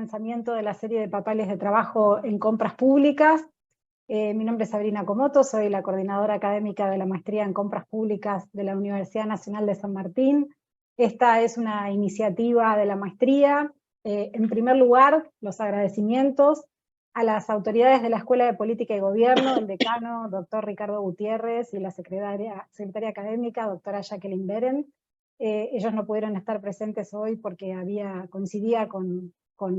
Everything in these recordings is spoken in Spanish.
lanzamiento de la serie de papeles de trabajo en compras públicas. Mi nombre es Sabrina Comoto, soy la coordinadora académica de la maestría en compras públicas de la Universidad Nacional de San Martín. Esta es una iniciativa de la maestría. En primer lugar, los agradecimientos a las autoridades de la Escuela de Política y Gobierno, el decano, doctor Ricardo Gutiérrez, y la secretaria académica, doctora Jacqueline Beren. Ellos no pudieron estar presentes hoy porque coincidía con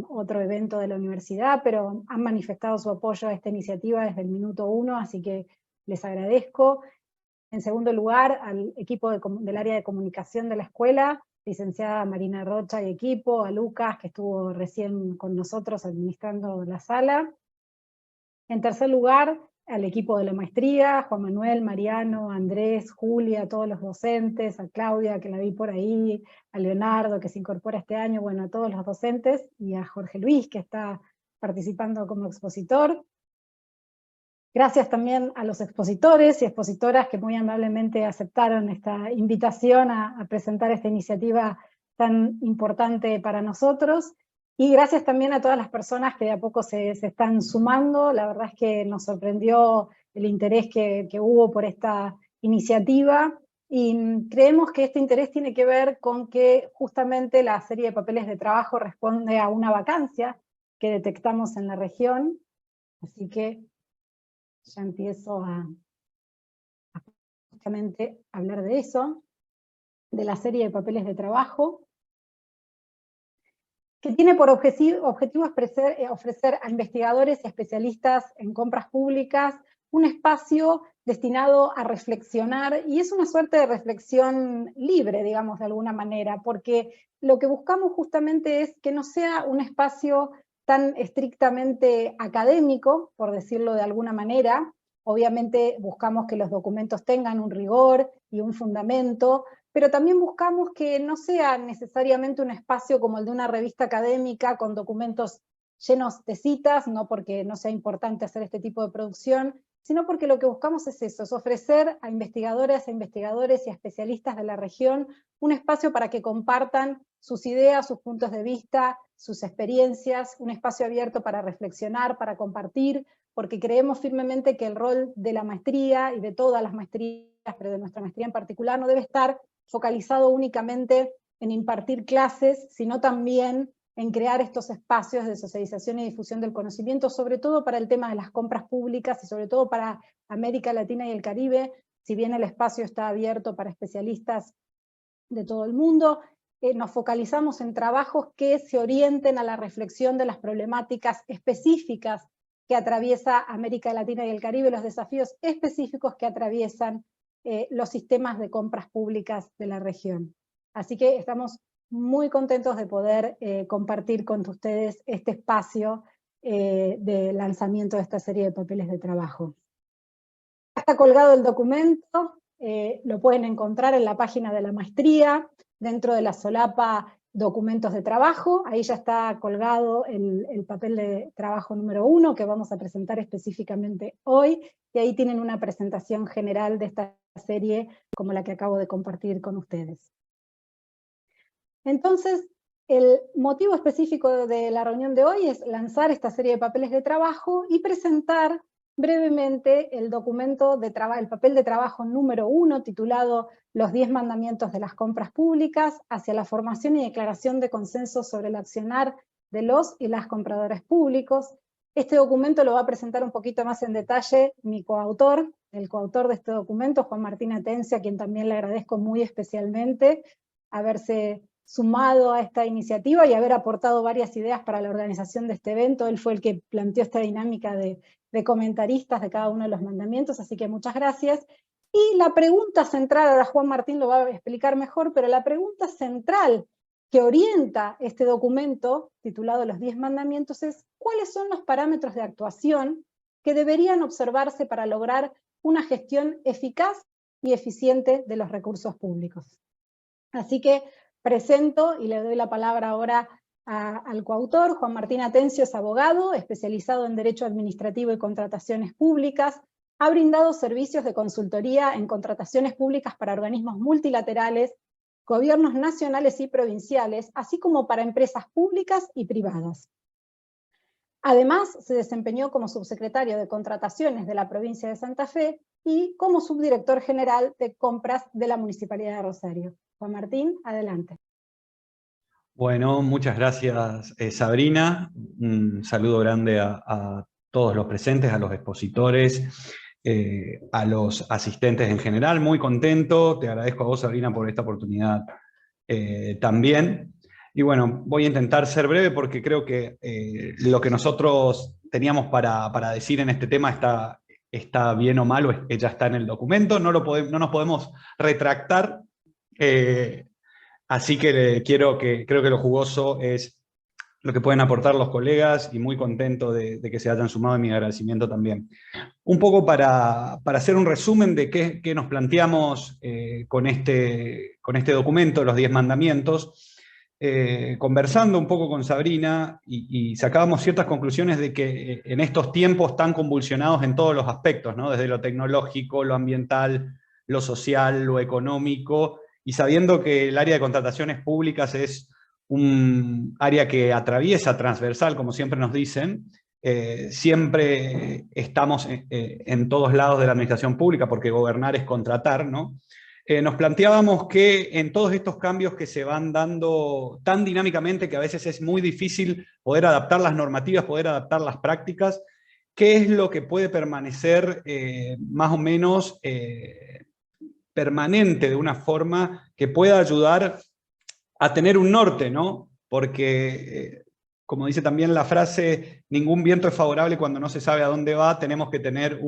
otro evento de la universidad, pero han manifestado su apoyo a esta iniciativa desde el minuto 1, así que les agradezco. En segundo lugar, al equipo del área de comunicación de la escuela, licenciada Marina Rocha y equipo, a Lucas, que estuvo recién con nosotros administrando la sala. En tercer lugar, al equipo de la maestría, Juan Manuel, Mariano, Andrés, Julia, a todos los docentes, a Claudia, que la vi por ahí, a Leonardo, que se incorpora este año, bueno, a todos los docentes, y a Jorge Luis, que está participando como expositor. Gracias también a los expositores y expositoras que muy amablemente aceptaron esta invitación a presentar esta iniciativa tan importante para nosotros. Y gracias también a todas las personas que de a poco se están sumando. La verdad es que nos sorprendió el interés que hubo por esta iniciativa, y creemos que este interés tiene que ver con que justamente la serie de papeles de trabajo responde a una vacancia que detectamos en la región. Así que ya empiezo a justamente hablar de eso, de la serie de papeles de trabajo, que tiene por objetivo ofrecer a investigadores y especialistas en compras públicas un espacio destinado a reflexionar, y es una suerte de reflexión libre, digamos, de alguna manera, porque lo que buscamos justamente es que no sea un espacio tan estrictamente académico, por decirlo de alguna manera. Obviamente buscamos que los documentos tengan un rigor y un fundamento, pero también buscamos que no sea necesariamente un espacio como el de una revista académica con documentos llenos de citas, no porque no sea importante hacer este tipo de producción, sino porque lo que buscamos es eso, es ofrecer a investigadoras, a investigadores y a especialistas de la región un espacio para que compartan sus ideas, sus puntos de vista, sus experiencias, un espacio abierto para reflexionar, para compartir, porque creemos firmemente que el rol de la maestría y de todas las maestrías, pero de nuestra maestría en particular, no debe estar focalizado únicamente en impartir clases, sino también en crear estos espacios de socialización y difusión del conocimiento, sobre todo para el tema de las compras públicas y sobre todo para América Latina y el Caribe, si bien el espacio está abierto para especialistas de todo el mundo. Nos focalizamos en trabajos que se orienten a la reflexión de las problemáticas específicas que atraviesa América Latina y el Caribe, los desafíos específicos que atraviesan los sistemas de compras públicas de la región. Así que estamos muy contentos de poder compartir con ustedes este espacio de lanzamiento de esta serie de papeles de trabajo. Está colgado el documento, lo pueden encontrar en la página de la maestría, dentro de la solapa documentos de trabajo. Ahí ya está colgado el papel de trabajo número 1 que vamos a presentar específicamente hoy, y ahí tienen una presentación general de esta serie como la que acabo de compartir con ustedes. Entonces, el motivo específico de la reunión de hoy es lanzar esta serie de papeles de trabajo y presentar brevemente el documento el papel de trabajo número 1, titulado Los 10 mandamientos de las compras públicas hacia la formación y declaración de consenso sobre el accionar de los y las compradores públicos. Este documento lo va a presentar un poquito más en detalle mi coautor, el coautor de este documento, Juan Martín Atencia, a quien también le agradezco muy especialmente haberse sumado a esta iniciativa y haber aportado varias ideas para la organización de este evento. Él fue el que planteó esta dinámica de comentaristas de cada uno de los mandamientos, así que muchas gracias. Y la pregunta central, ahora Juan Martín lo va a explicar mejor, pero la pregunta central que orienta este documento, titulado Los 10 mandamientos, es ¿cuáles son los parámetros de actuación que deberían observarse para lograr una gestión eficaz y eficiente de los recursos públicos? Así que presento y le doy la palabra ahora al coautor. Juan Martín Atencio es abogado, especializado en Derecho Administrativo y Contrataciones Públicas. Ha brindado servicios de consultoría en contrataciones públicas para organismos multilaterales, gobiernos nacionales y provinciales, así como para empresas públicas y privadas. Además, se desempeñó como subsecretario de Contrataciones de la provincia de Santa Fe y como subdirector general de Compras de la Municipalidad de Rosario. Juan Martín, adelante. Bueno, muchas gracias, Sabrina. Un saludo grande a todos los presentes, a los expositores, a los asistentes en general. Muy contento. Te agradezco a vos, Sabrina, por esta oportunidad también. Y bueno, voy a intentar ser breve porque creo que lo que nosotros teníamos para decir en este tema está bien o mal, ya está en el documento. No nos podemos retractar. Así que creo que lo jugoso es lo que pueden aportar los colegas y muy contento de que se hayan sumado, y mi agradecimiento también. Un poco para hacer un resumen de qué nos planteamos con este documento, los 10 mandamientos, conversando un poco con Sabrina y sacábamos ciertas conclusiones de que en estos tiempos tan convulsionados en todos los aspectos, ¿no? Desde lo tecnológico, lo ambiental, lo social, lo económico, y sabiendo que el área de contrataciones públicas es un área que atraviesa transversal, como siempre nos dicen, siempre estamos en todos lados de la administración pública, porque gobernar es contratar, ¿no? Nos planteábamos que en todos estos cambios que se van dando tan dinámicamente que a veces es muy difícil poder adaptar las normativas, poder adaptar las prácticas, ¿qué es lo que puede permanecer más o menos permanente de una forma que pueda ayudar a tener un norte, ¿no? Porque, como dice también la frase, ningún viento es favorable cuando no se sabe a dónde va, tenemos que tener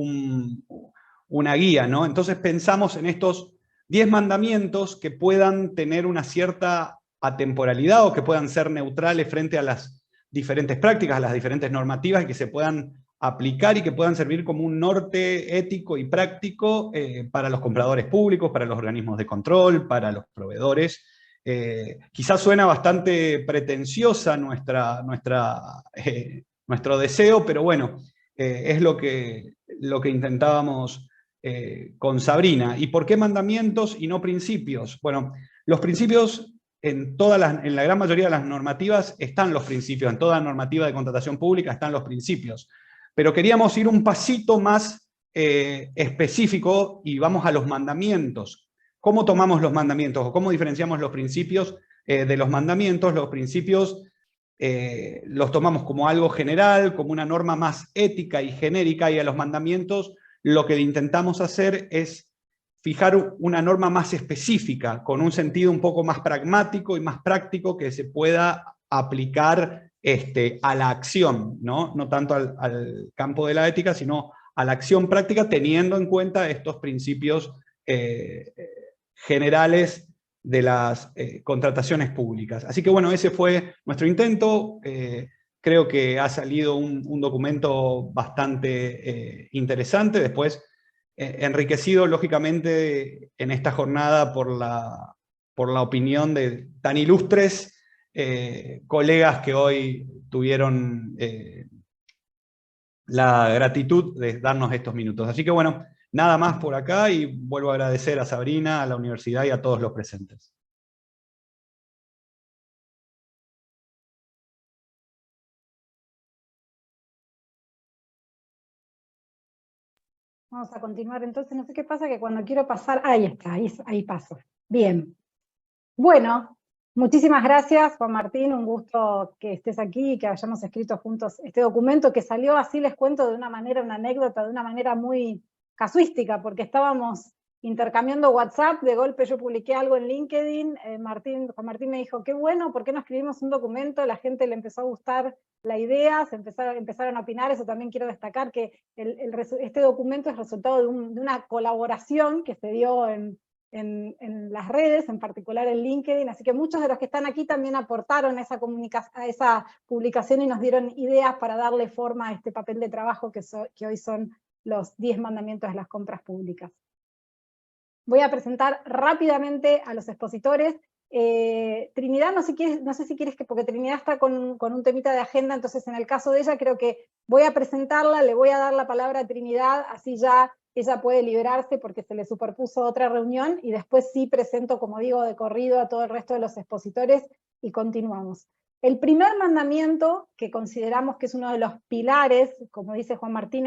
una guía, ¿no? Entonces pensamos en estos 10 mandamientos que puedan tener una cierta atemporalidad o que puedan ser neutrales frente a las diferentes prácticas, a las diferentes normativas, y que se puedan aplicar y que puedan servir como un norte ético y práctico para los compradores públicos, para los organismos de control, para los proveedores. Quizás suena bastante pretenciosa nuestro deseo, pero bueno, es lo que intentábamos con Sabrina. ¿Y por qué mandamientos y no principios? Bueno, los principios, en la gran mayoría de las normativas están los principios, en toda normativa de contratación pública están los principios, pero queríamos ir un pasito más específico y vamos a los mandamientos. ¿Cómo tomamos los mandamientos o cómo diferenciamos los principios de los mandamientos? Los principios los tomamos como algo general, como una norma más ética y genérica, y a los mandamientos lo que intentamos hacer es fijar una norma más específica, con un sentido un poco más pragmático y más práctico que se pueda aplicar a la acción, ¿no? No tanto al campo de la ética, sino a la acción práctica, teniendo en cuenta estos principios generales de las contrataciones públicas. Así que bueno, ese fue nuestro intento. Creo que ha salido un documento bastante interesante, después enriquecido lógicamente en esta jornada por la opinión de tan ilustres colegas que hoy tuvieron la gratitud de darnos estos minutos. Así que bueno, nada más por acá, y vuelvo a agradecer a Sabrina, a la universidad y a todos los presentes. Vamos a continuar entonces. No sé qué pasa que cuando quiero pasar, ahí está, ahí paso. Bien. Bueno, muchísimas gracias, Juan Martín. Un gusto que estés aquí y que hayamos escrito juntos este documento que salió, así les cuento, de una manera, una anécdota, de una manera muy casuística, porque estábamos intercambiando WhatsApp, de golpe yo publiqué algo en LinkedIn, Juan Martín me dijo, qué bueno, ¿por qué no escribimos un documento? La gente le empezó a gustar la idea, empezaron a opinar. Eso también quiero destacar, que este documento es resultado de una colaboración que se dio en las redes, en particular en LinkedIn, así que muchos de los que están aquí también aportaron a esa publicación y nos dieron ideas para darle forma a este papel de trabajo que hoy son los 10 mandamientos de las compras públicas. Voy a presentar rápidamente a los expositores. Trinidad, no sé si quieres porque Trinidad está con un temita de agenda, entonces en el caso de ella creo que voy a presentarla, le voy a dar la palabra a Trinidad, así ya ella puede liberarse porque se le superpuso otra reunión, y después sí presento, como digo, de corrido a todo el resto de los expositores y continuamos. El primer mandamiento, que consideramos que es uno de los pilares, como dice Juan Martín,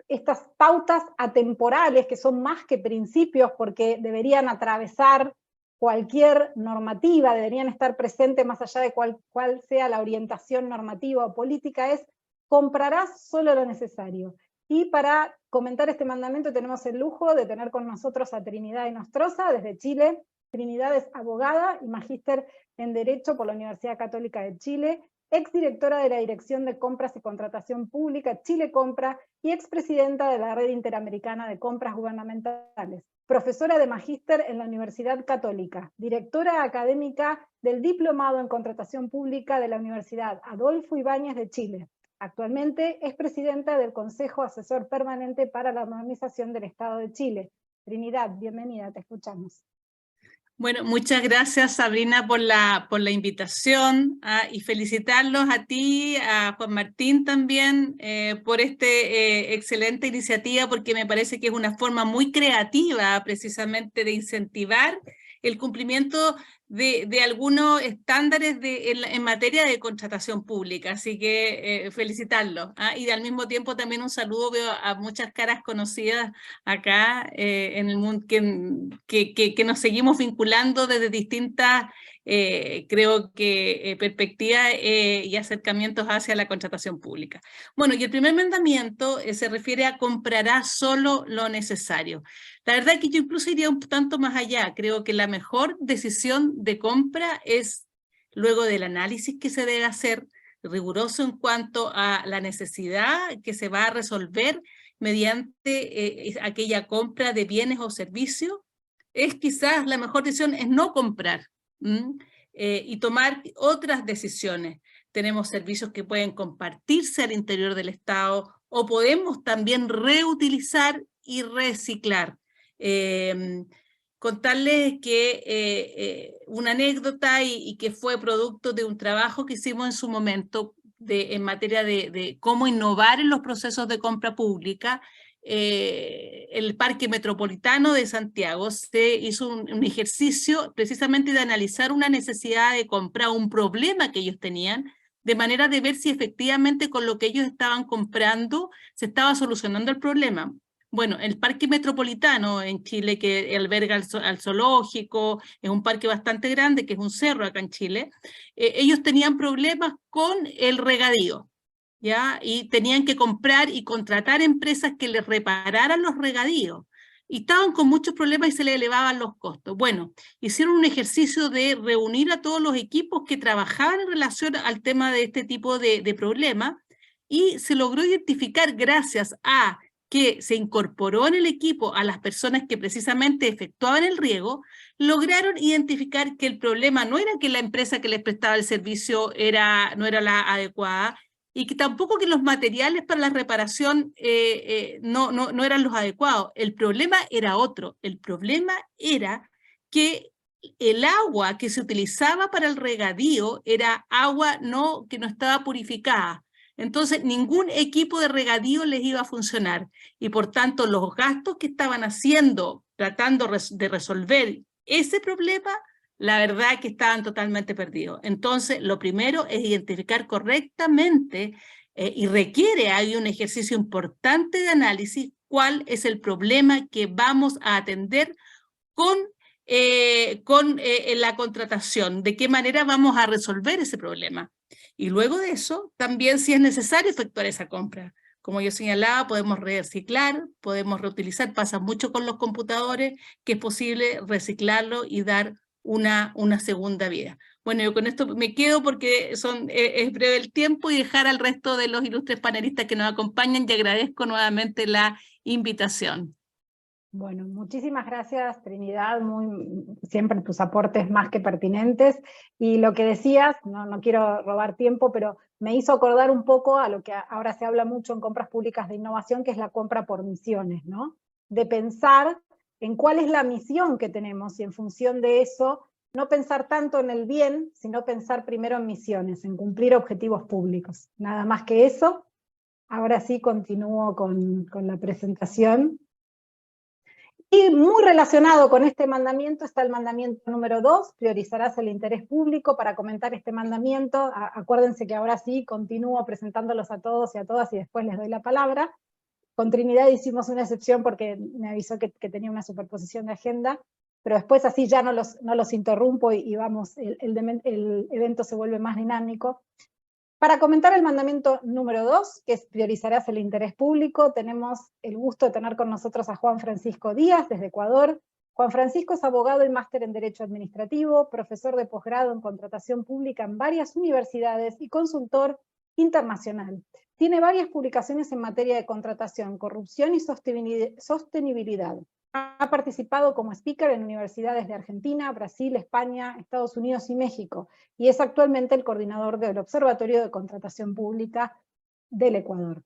estas pautas atemporales, que son más que principios, porque deberían atravesar cualquier normativa, deberían estar presentes más allá de cuál sea la orientación normativa o política, es: comprarás solo lo necesario. Y para comentar este mandamiento tenemos el lujo de tener con nosotros a Trinidad Inostroza, desde Chile. Trinidad es abogada y magíster en Derecho por la Universidad Católica de Chile, exdirectora de la Dirección de Compras y Contratación Pública Chile Compra y expresidenta de la Red Interamericana de Compras Gubernamentales, profesora de magíster en la Universidad Católica, directora académica del Diplomado en Contratación Pública de la Universidad Adolfo Ibáñez de Chile. Actualmente es presidenta del Consejo Asesor Permanente para la Modernización del Estado de Chile. Trinidad, bienvenida, te escuchamos. Bueno, muchas gracias, Sabrina, por la invitación, y felicitarlos a ti, a Juan Martín también, por esta excelente iniciativa, porque me parece que es una forma muy creativa precisamente de incentivar el cumplimiento de algunos estándares en materia de contratación pública. Así que felicitarlos. Y al mismo tiempo también un saludo, veo a muchas caras conocidas acá en el mundo que nos seguimos vinculando desde distintas, creo que perspectivas y acercamientos hacia la contratación pública. Bueno, y el primer mandamiento se refiere a comprarás solo lo necesario. La verdad es que yo incluso iría un tanto más allá. Creo que la mejor decisión de compra es, luego del análisis que se debe hacer, riguroso en cuanto a la necesidad que se va a resolver mediante aquella compra de bienes o servicios, es quizás la mejor decisión es no comprar y tomar otras decisiones. Tenemos servicios que pueden compartirse al interior del Estado, o podemos también reutilizar y reciclar. Contarles que una anécdota y que fue producto de un trabajo que hicimos en su momento en materia de cómo innovar en los procesos de compra pública. El Parque Metropolitano de Santiago se hizo un ejercicio precisamente de analizar una necesidad de compra, un problema que ellos tenían, de manera de ver si efectivamente con lo que ellos estaban comprando se estaba solucionando el problema. Bueno, el Parque Metropolitano en Chile, que alberga al zoológico, es un parque bastante grande, que es un cerro acá en Chile, ellos tenían problemas con el regadío, ¿ya? Y tenían que comprar y contratar empresas que les repararan los regadíos. Y estaban con muchos problemas y se les elevaban los costos. Bueno, hicieron un ejercicio de reunir a todos los equipos que trabajaban en relación al tema de este tipo de problemas, y se logró identificar, gracias a que se incorporó en el equipo a las personas que precisamente efectuaban el riego, lograron identificar que el problema no era que la empresa que les prestaba el servicio no era la adecuada, y que tampoco que los materiales para la reparación no eran los adecuados. El problema era otro. El problema era que el agua que se utilizaba para el regadío era agua que no estaba purificada. Entonces, ningún equipo de regadío les iba a funcionar, y por tanto los gastos que estaban haciendo, tratando de resolver ese problema, la verdad que estaban totalmente perdidos. Entonces, lo primero es identificar correctamente y hay un ejercicio importante de análisis, cuál es el problema que vamos a atender con la contratación, de qué manera vamos a resolver ese problema. Y luego de eso, también si es necesario efectuar esa compra. Como yo señalaba, podemos reciclar, podemos reutilizar, pasa mucho con los computadores, que es posible reciclarlo y dar una segunda vida. Bueno, yo con esto me quedo porque es breve el tiempo, y dejar al resto de los ilustres panelistas que nos acompañan, y agradezco nuevamente la invitación. Bueno, muchísimas gracias, Trinidad, siempre tus aportes más que pertinentes, y lo que decías, no quiero robar tiempo, pero me hizo acordar un poco a lo que ahora se habla mucho en compras públicas de innovación, que es la compra por misiones, ¿no? De pensar en cuál es la misión que tenemos, y en función de eso, no pensar tanto en el bien, sino pensar primero en misiones, en cumplir objetivos públicos. Nada más que eso. Ahora sí continúo con la presentación. Y muy relacionado con este mandamiento está el mandamiento número 2, priorizarás el interés público. Para comentar este mandamiento, acuérdense que ahora sí continúo presentándolos a todos y a todas y después les doy la palabra. Con Trinidad hicimos una excepción porque me avisó que tenía una superposición de agenda, pero después así ya no los interrumpo y vamos, el evento se vuelve más dinámico. Para comentar el mandamiento número 2, que es priorizarás el interés público, tenemos el gusto de tener con nosotros a Juan Francisco Díaz, desde Ecuador. Juan Francisco es abogado y máster en Derecho Administrativo, profesor de posgrado en Contratación Pública en varias universidades y consultor internacional. Tiene varias publicaciones en materia de contratación, corrupción y sostenibilidad. Ha participado como speaker en universidades de Argentina, Brasil, España, Estados Unidos y México, y es actualmente el coordinador del Observatorio de Contratación Pública del Ecuador.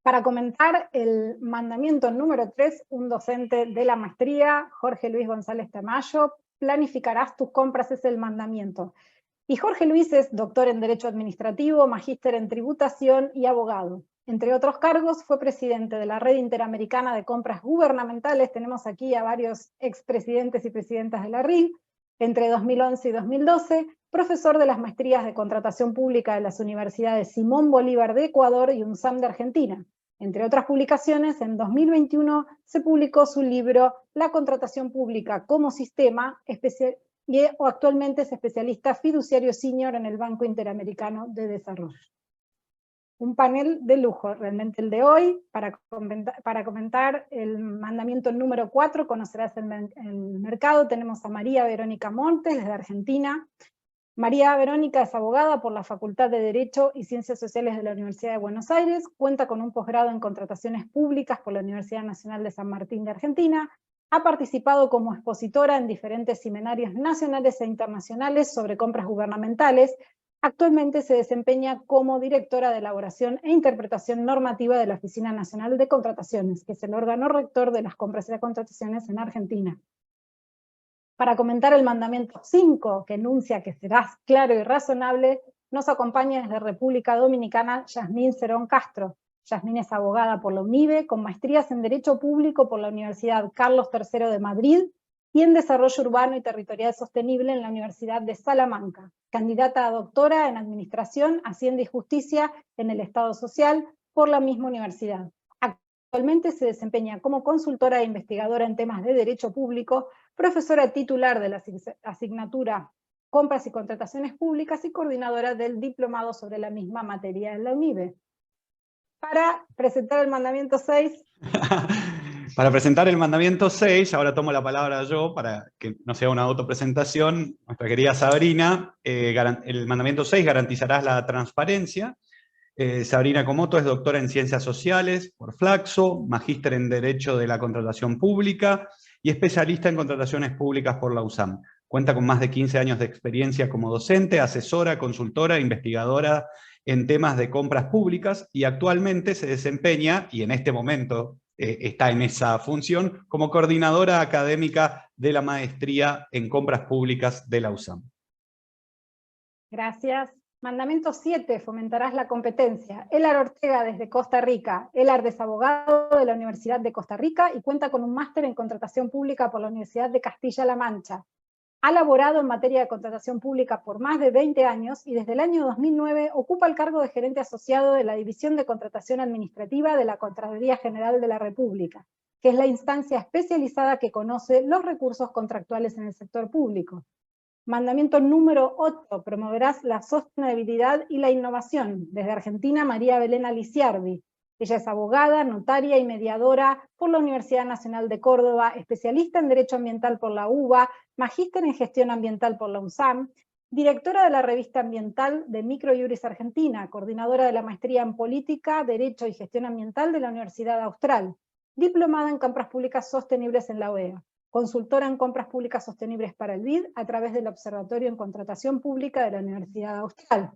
Para comentar el mandamiento número 3, un docente de la maestría, Jorge Luis González Tamayo, planificarás tus compras, es el mandamiento. Y Jorge Luis es doctor en Derecho Administrativo, magíster en Tributación y abogado. Entre otros cargos, fue presidente de la Red Interamericana de Compras Gubernamentales. Tenemos aquí a varios expresidentes y presidentas de la RIG, entre 2011 y 2012, profesor de las maestrías de Contratación Pública de las universidades Simón Bolívar de Ecuador y UNSAM de Argentina. Entre otras publicaciones, en 2021 se publicó su libro La Contratación Pública como Sistema, y actualmente es especialista fiduciario senior en el Banco Interamericano de Desarrollo. Un panel de lujo, realmente el de hoy, para comentar el mandamiento número 4, conocerás el mercado. Tenemos a María Verónica Montes, desde Argentina. María Verónica es abogada por la Facultad de Derecho y Ciencias Sociales de la Universidad de Buenos Aires, cuenta con un posgrado en Contrataciones Públicas por la Universidad Nacional de San Martín de Argentina, ha participado como expositora en diferentes seminarios nacionales e internacionales sobre compras gubernamentales. Actualmente se desempeña como directora de elaboración e interpretación normativa de la Oficina Nacional de Contrataciones, que es el órgano rector de las compras y las contrataciones en Argentina. Para comentar el mandamiento 5, que enuncia que serás claro y razonable, nos acompaña desde República Dominicana Yasmín Cerón Castro. Yasmín es abogada por la UNIBE, con maestrías en Derecho Público por la Universidad Carlos III de Madrid y en Desarrollo Urbano y Territorial Sostenible en la Universidad de Salamanca. Candidata a doctora en Administración, Hacienda y Justicia en el Estado Social por la misma universidad. Actualmente se desempeña como consultora e investigadora en temas de Derecho Público, profesora titular de la asignatura Compras y Contrataciones Públicas y coordinadora del diplomado sobre la misma materia en la UNIBE. Para presentar el mandamiento 6. Para presentar el mandamiento 6, ahora tomo la palabra yo para que no sea una autopresentación. Nuestra querida Sabrina, el mandamiento 6, garantizarás la transparencia. Sabrina Comoto es doctora en Ciencias Sociales por Flaxo, magíster en Derecho de la Contratación Pública y especialista en Contrataciones Públicas por la UNSAM. Cuenta con más de 15 años de experiencia como docente, asesora, consultora, investigadora en temas de compras públicas y actualmente se desempeña, y en este momento está en esa función, como coordinadora académica de la maestría en compras públicas de la UNSAM. Gracias. Mandamiento 7, fomentarás la competencia. Elar Ortega, desde Costa Rica. Elar es abogado de la Universidad de Costa Rica y cuenta con un máster en Contratación Pública por la Universidad de Castilla-La Mancha. Ha laborado en materia de contratación pública por más de 20 años y desde el año 2009 ocupa el cargo de gerente asociado de la División de Contratación Administrativa de la Contraloría General de la República, que es la instancia especializada que conoce los recursos contractuales en el sector público. Mandamiento número 8, promoverás la sostenibilidad y la innovación. Desde Argentina, María Belén Aliciardi. Ella es abogada, notaria y mediadora por la Universidad Nacional de Córdoba, especialista en Derecho Ambiental por la UBA, magíster en Gestión Ambiental por la UNSAM, directora de la revista ambiental de Microjuris Argentina, coordinadora de la maestría en Política, Derecho y Gestión Ambiental de la Universidad Austral, diplomada en Compras Públicas Sostenibles en la OEA, consultora en Compras Públicas Sostenibles para el BID a través del Observatorio en Contratación Pública de la Universidad Austral.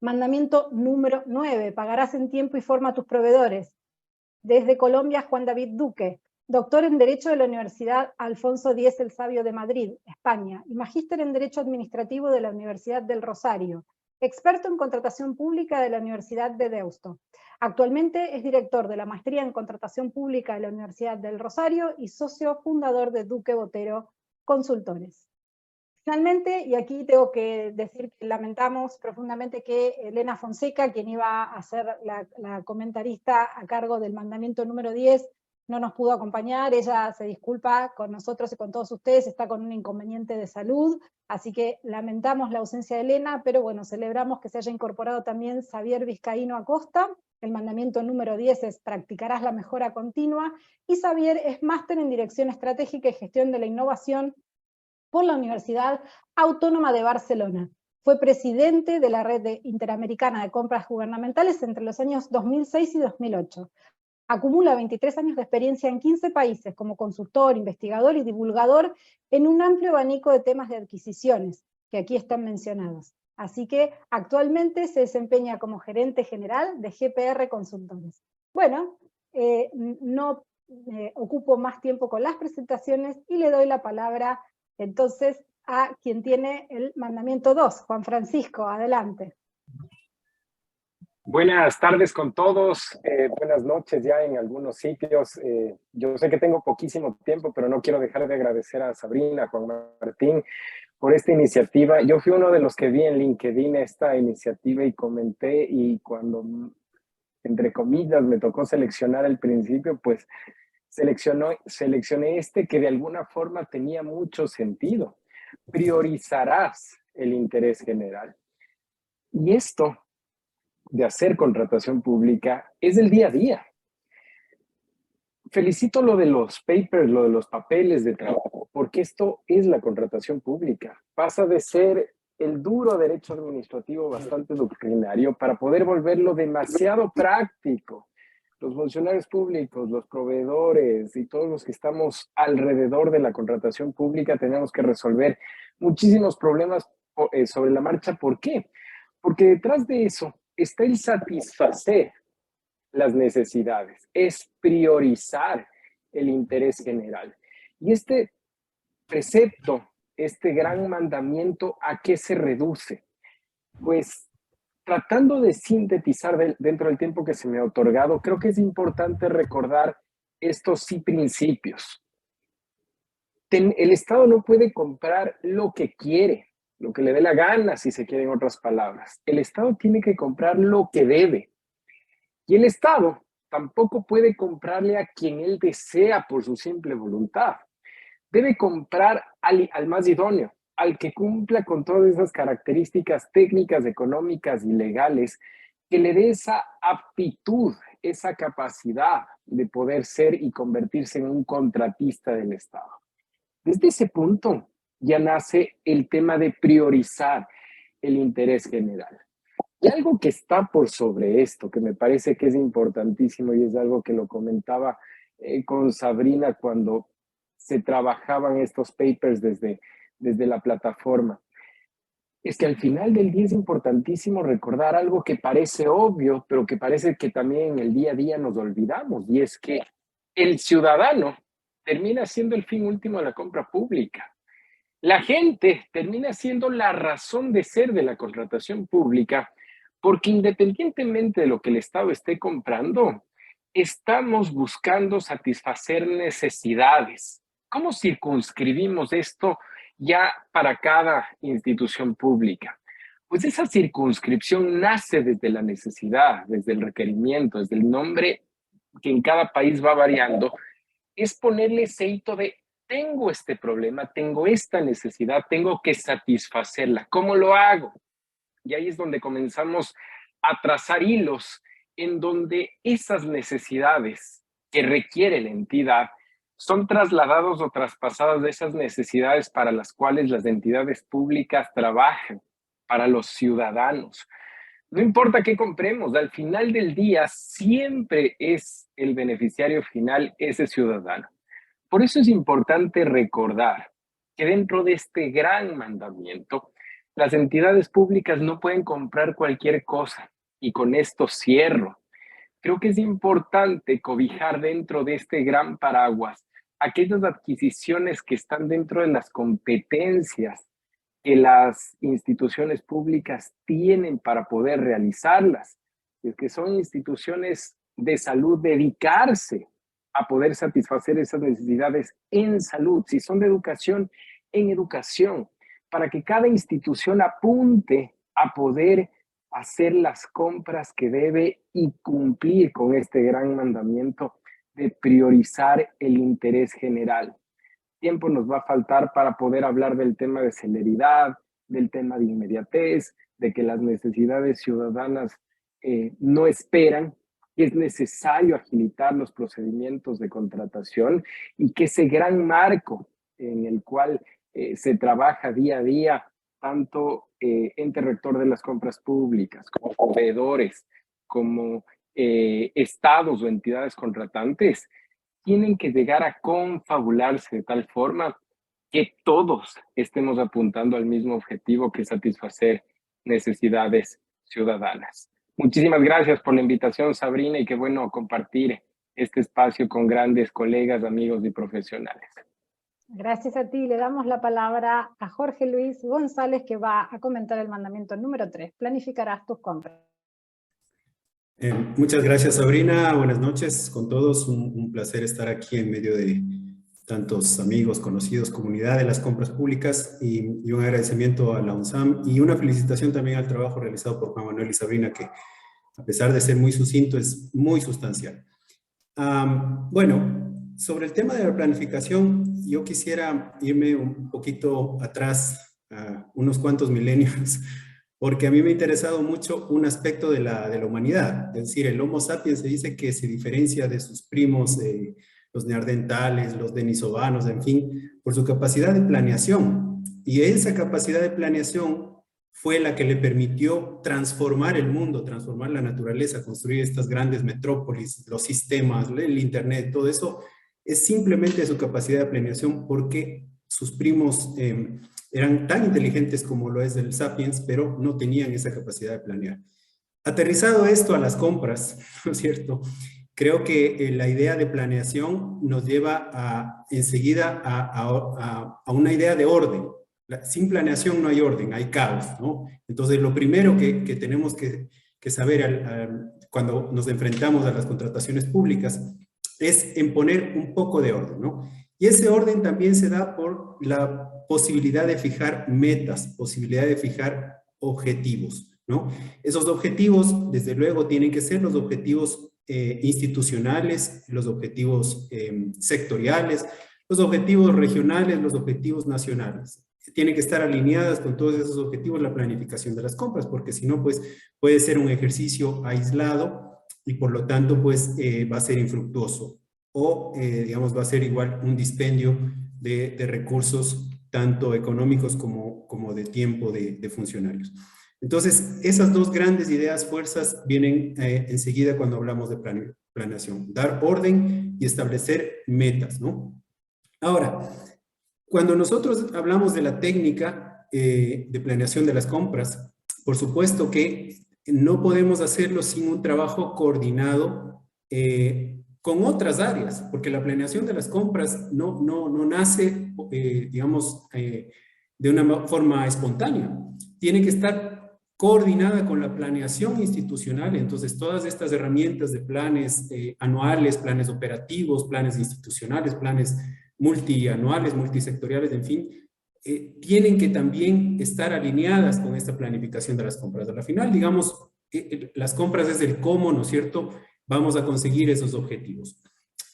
Mandamiento número 9, pagarás en tiempo y forma a tus proveedores. Desde Colombia, Juan David Duque, doctor en Derecho de la Universidad Alfonso X el Sabio de Madrid, España, y magíster en Derecho Administrativo de la Universidad del Rosario. experto en contratación pública de la Universidad de Deusto. Actualmente es director de la Maestría en Contratación Pública de la Universidad del Rosario y socio fundador de Duque Botero Consultores. Finalmente, y aquí tengo que decir que lamentamos profundamente que Elena Fonseca, quien iba a ser la comentarista a cargo del mandamiento número 10, no nos pudo acompañar. Ella se disculpa con nosotros y con todos ustedes, está con un inconveniente de salud, así que lamentamos la ausencia de Elena, pero bueno, celebramos que se haya incorporado también Xavier Vizcaíno Acosta. El mandamiento número 10 es practicarás la mejora continua, y Xavier es máster en Dirección Estratégica y Gestión de la Innovación por la Universidad Autónoma de Barcelona. Fue presidente de la Red Interamericana de Compras Gubernamentales entre los años 2006 y 2008. Acumula 23 años de experiencia en 15 países como consultor, investigador y divulgador en un amplio abanico de temas de adquisiciones, que aquí están mencionados. Así que actualmente se desempeña como gerente general de GPR Consultores. Bueno, no ocupo más tiempo con las presentaciones y le doy la palabra entonces a quien tiene el mandamiento 2, Juan Francisco, adelante. Buenas tardes con todos, buenas noches ya en algunos sitios. Yo sé que tengo poquísimo tiempo, pero no quiero dejar de agradecer a Sabrina, a Juan Martín, por esta iniciativa. Yo fui uno de los que vi en LinkedIn esta iniciativa y comenté, y cuando, entre comillas, me tocó seleccionar el principio, pues seleccioné este que de alguna forma tenía mucho sentido. Priorizarás el interés general. Y esto de hacer contratación pública es el día a día. Felicito lo de los papers, lo de los papeles de trabajo, porque esto es la contratación pública. Pasa de ser el duro derecho administrativo bastante doctrinario para poder volverlo demasiado práctico. Los funcionarios públicos, los proveedores y todos los que estamos alrededor de la contratación pública tenemos que resolver muchísimos problemas sobre la marcha. ¿Por qué? Porque detrás de eso está el satisfacer las necesidades, es priorizar el interés general. Y este precepto, este gran mandamiento, ¿a qué se reduce? Pues tratando de sintetizar dentro del tiempo que se me ha otorgado, creo que es importante recordar estos sí principios. El Estado no puede comprar lo que quiere, lo que le dé la gana, si se quieren otras palabras. El Estado tiene que comprar lo que debe. Y el Estado tampoco puede comprarle a quien él desea por su simple voluntad. Debe comprar al más idóneo, al que cumpla con todas esas características técnicas, económicas y legales, que le dé esa aptitud, esa capacidad de poder ser y convertirse en un contratista del Estado. Desde ese punto ya nace el tema de priorizar el interés general. Y algo que está por sobre esto, que me parece que es importantísimo, y es algo que lo comentaba con Sabrina cuando se trabajaban estos papers desde la plataforma, es que al final del día es importantísimo recordar algo que parece obvio, pero que parece que también en el día a día nos olvidamos, y es que el ciudadano termina siendo el fin último de la compra pública. La gente termina siendo la razón de ser de la contratación pública, porque independientemente de lo que el Estado esté comprando, estamos buscando satisfacer necesidades. ¿Cómo circunscribimos esto ya para cada institución pública? Pues esa circunscripción nace desde la necesidad, desde el requerimiento, desde el nombre que en cada país va variando. Es ponerle ese hito de tengo este problema, tengo esta necesidad, tengo que satisfacerla. ¿Cómo lo hago? Y ahí es donde comenzamos a trazar hilos en donde esas necesidades que requiere la entidad son trasladados o traspasadas de esas necesidades para las cuales las entidades públicas trabajan, para los ciudadanos. No importa qué compremos, al final del día siempre es el beneficiario final ese ciudadano. Por eso es importante recordar que dentro de este gran mandamiento, las entidades públicas no pueden comprar cualquier cosa. Y con esto cierro. Creo que es importante cobijar dentro de este gran paraguas aquellas adquisiciones que están dentro de las competencias que las instituciones públicas tienen para poder realizarlas. Es que son instituciones de salud, dedicarse a poder satisfacer esas necesidades en salud. Si son de educación, en educación, para que cada institución apunte a poder hacer las compras que debe y cumplir con este gran mandamiento de priorizar el interés general. Tiempo nos va a faltar para poder hablar del tema de celeridad, del tema de inmediatez, de que las necesidades ciudadanas no esperan, que es necesario agilitar los procedimientos de contratación y que ese gran marco en el cual se trabaja día a día, tanto ente rector de las compras públicas, como proveedores, como estados o entidades contratantes, tienen que llegar a confabularse de tal forma que todos estemos apuntando al mismo objetivo, que es satisfacer necesidades ciudadanas. Muchísimas gracias por la invitación, Sabrina, y qué bueno compartir este espacio con grandes colegas, amigos y profesionales. Gracias a ti. Le damos la palabra a Jorge Luis González, que va a comentar el mandamiento número 3. Planificarás tus compras. Muchas gracias, Sabrina. Buenas noches con todos. Un placer estar aquí en medio de tantos amigos, conocidos, comunidad de las compras públicas, y un agradecimiento a la UNSAM y una felicitación también al trabajo realizado por Juan Manuel y Sabrina, que a pesar de ser muy sucinto, es muy sustancial. Bueno, sobre el tema de la planificación, yo quisiera irme un poquito atrás, unos cuantos milenios, porque a mí me ha interesado mucho un aspecto de la humanidad. Es decir, el Homo sapiens se dice que se diferencia de sus primos, los neandertales, los denisovanos, en fin, por su capacidad de planeación. Y esa capacidad de planeación fue la que le permitió transformar el mundo, transformar la naturaleza, construir estas grandes metrópolis, los sistemas, el internet, todo eso es simplemente su capacidad de planeación, porque sus primos eran tan inteligentes como lo es el Sapiens, pero no tenían esa capacidad de planear. Aterrizado esto a las compras, ¿no es cierto? Creo que la idea de planeación nos lleva enseguida a una idea de orden. Sin planeación no hay orden, hay caos, ¿no? Entonces, lo primero que tenemos que saber cuando nos enfrentamos a las contrataciones públicas es en poner un poco de orden, ¿no? Y ese orden también se da por la posibilidad de fijar metas, posibilidad de fijar objetivos, ¿no? Esos objetivos, desde luego, tienen que ser los objetivos institucionales, los objetivos sectoriales, los objetivos regionales, los objetivos nacionales. Tienen que estar alineadas con todos esos objetivos la planificación de las compras, porque si no, pues puede ser un ejercicio aislado y por lo tanto, pues va a ser infructuoso o, digamos, va a ser igual un dispendio de recursos tanto económicos como de tiempo de funcionarios. Entonces, esas dos grandes ideas, fuerzas, vienen enseguida cuando hablamos de planeación. Dar orden y establecer metas, ¿no? Ahora, cuando nosotros hablamos de la técnica de planeación de las compras, por supuesto que no podemos hacerlo sin un trabajo coordinado con otras áreas, porque la planeación de las compras no nace, digamos, de una forma espontánea. Tiene que estar coordinada con la planeación institucional. Entonces, todas estas herramientas de planes anuales, planes operativos, planes institucionales, planes multianuales, multisectoriales, en fin, tienen que también estar alineadas con esta planificación de las compras. Al final, digamos, las compras es el cómo, ¿no es cierto?, vamos a conseguir esos objetivos.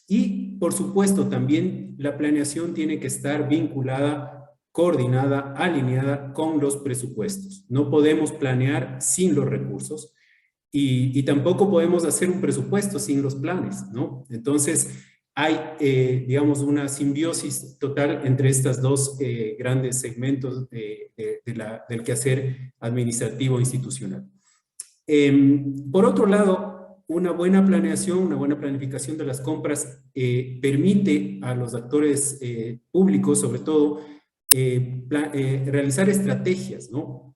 Y, por supuesto, también la planeación tiene que estar vinculada, coordinada, alineada con los presupuestos. No podemos planear sin los recursos y tampoco podemos hacer un presupuesto sin los planes, ¿no? Entonces, hay, digamos, una simbiosis total entre estos dos grandes segmentos del quehacer administrativo institucional. Por otro lado, una buena planeación, una buena planificación de las compras permite a los actores públicos, sobre todo, realizar estrategias, ¿no?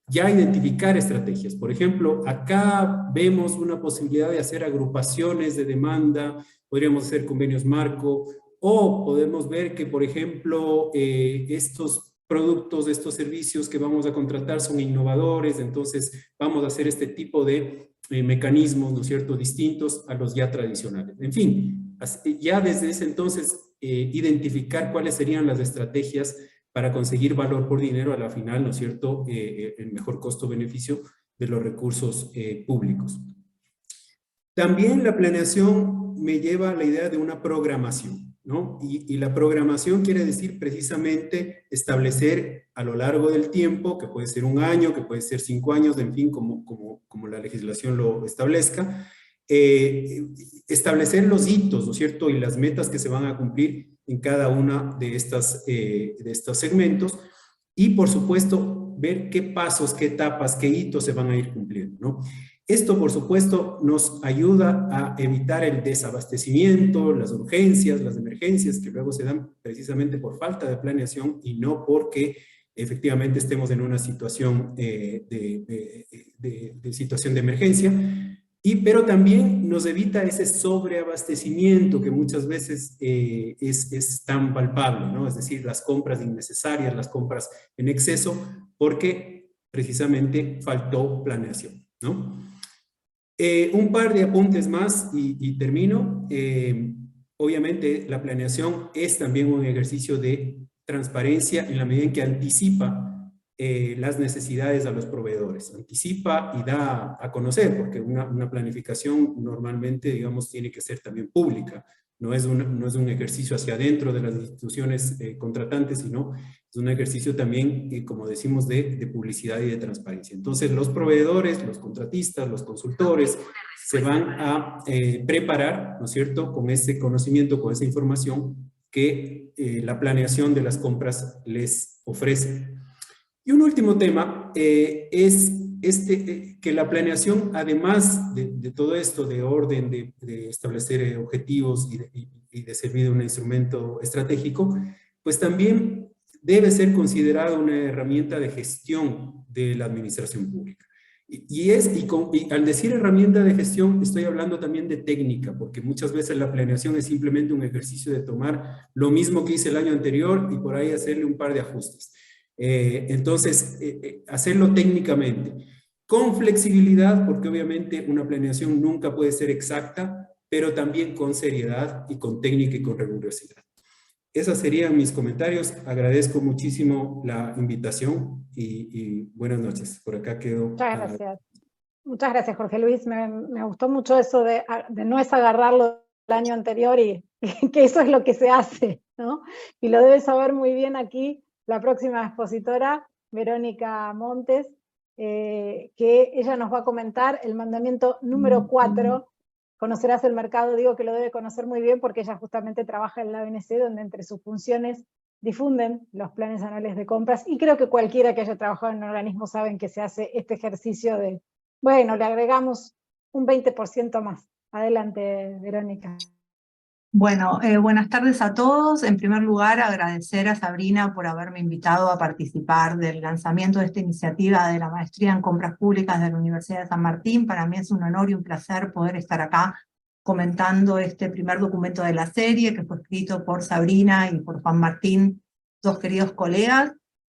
Ya identificar estrategias. Por ejemplo, acá vemos una posibilidad de hacer agrupaciones de demanda, podríamos hacer convenios marco, o podemos ver que, por ejemplo, estos productos, estos servicios que vamos a contratar son innovadores, entonces vamos a hacer este tipo de mecanismos, ¿no es cierto?, distintos a los ya tradicionales. En fin, ya desde ese entonces identificar cuáles serían las estrategias para conseguir valor por dinero a la final, ¿no es cierto?, el mejor costo-beneficio de los recursos públicos. También la planeación me lleva a la idea de una programación, ¿no? Y la programación quiere decir precisamente establecer a lo largo del tiempo, que puede ser un año, que puede ser 5 años, en fin, como la legislación lo establezca, establecer los hitos, ¿no es cierto?, y las metas que se van a cumplir en cada una de estos segmentos, y por supuesto ver qué pasos, qué etapas, qué hitos se van a ir cumpliendo, ¿no? Esto, por supuesto, nos ayuda a evitar el desabastecimiento, las urgencias, las emergencias que luego se dan precisamente por falta de planeación y no porque efectivamente estemos en una situación de situación de emergencia. Pero también nos evita ese sobreabastecimiento que muchas veces es tan palpable, ¿no? Es decir, las compras innecesarias, las compras en exceso, porque precisamente faltó planeación, ¿no? Un par de apuntes más y termino. Obviamente la planeación es también un ejercicio de transparencia en la medida en que anticipa las necesidades a los proveedores, anticipa y da a conocer, porque una planificación normalmente, digamos, tiene que ser también pública, no es un ejercicio hacia adentro de las instituciones contratantes, sino es un ejercicio también, como decimos, de publicidad y de transparencia. Entonces los proveedores, los contratistas, los consultores se van a preparar, ¿no es cierto?, con ese conocimiento, con esa información que la planeación de las compras les ofrece. Y un último tema es que la planeación, además de todo esto, de orden, de establecer objetivos y de servir de un instrumento estratégico, pues también debe ser considerada una herramienta de gestión de la administración pública. Y al decir herramienta de gestión, estoy hablando también de técnica, porque muchas veces la planeación es simplemente un ejercicio de tomar lo mismo que hice el año anterior y por ahí hacerle un par de ajustes. Entonces, hacerlo técnicamente, con flexibilidad, porque obviamente una planeación nunca puede ser exacta, pero también con seriedad y con técnica y con rigurosidad. Esos serían mis comentarios. Agradezco muchísimo la invitación y buenas noches. Por acá quedo. Muchas gracias. Muchas gracias, Jorge Luis. Me gustó mucho eso de no es agarrarlo del año anterior y que eso es lo que se hace, ¿no? Y lo debe saber muy bien aquí la próxima expositora, Verónica Montes, que ella nos va a comentar el mandamiento número 4, conocerás el mercado. Digo que lo debe conocer muy bien porque ella justamente trabaja en la BNC, donde entre sus funciones difunden los planes anuales de compras, y creo que cualquiera que haya trabajado en un organismo saben que se hace este ejercicio de, bueno, le agregamos un 20% más. Adelante, Verónica. Bueno, buenas tardes a todos. En primer lugar, agradecer a Sabrina por haberme invitado a participar del lanzamiento de esta iniciativa de la Maestría en Compras Públicas de la Universidad de San Martín. Para mí es un honor y un placer poder estar acá comentando este primer documento de la serie, que fue escrito por Sabrina y por Juan Martín, dos queridos colegas.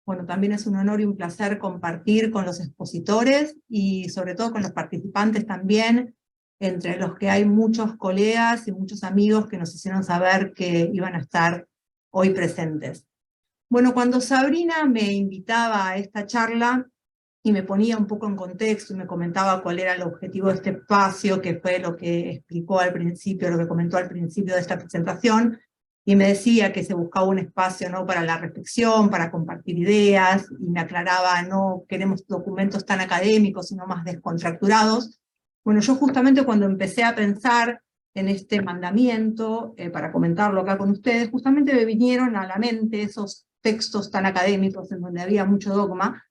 Bueno, también es un honor y un placer compartir con los expositores y sobre todo con los participantes también, entre los que hay muchos colegas y muchos amigos que nos hicieron saber que iban a estar hoy presentes. Bueno, cuando Sabrina me invitaba a esta charla y me ponía un poco en contexto y me comentaba cuál era el objetivo de este espacio, que fue lo que explicó al principio, lo que comentó al principio de esta presentación, y me decía que se buscaba un espacio, ¿no?, para la reflexión, para compartir ideas, y me aclaraba, no queremos documentos tan académicos, sino más descontracturados. Bueno, yo justamente cuando empecé a pensar en este mandamiento, para comentarlo acá con ustedes, justamente me vinieron a la mente esos textos tan académicos en donde había mucho dogma,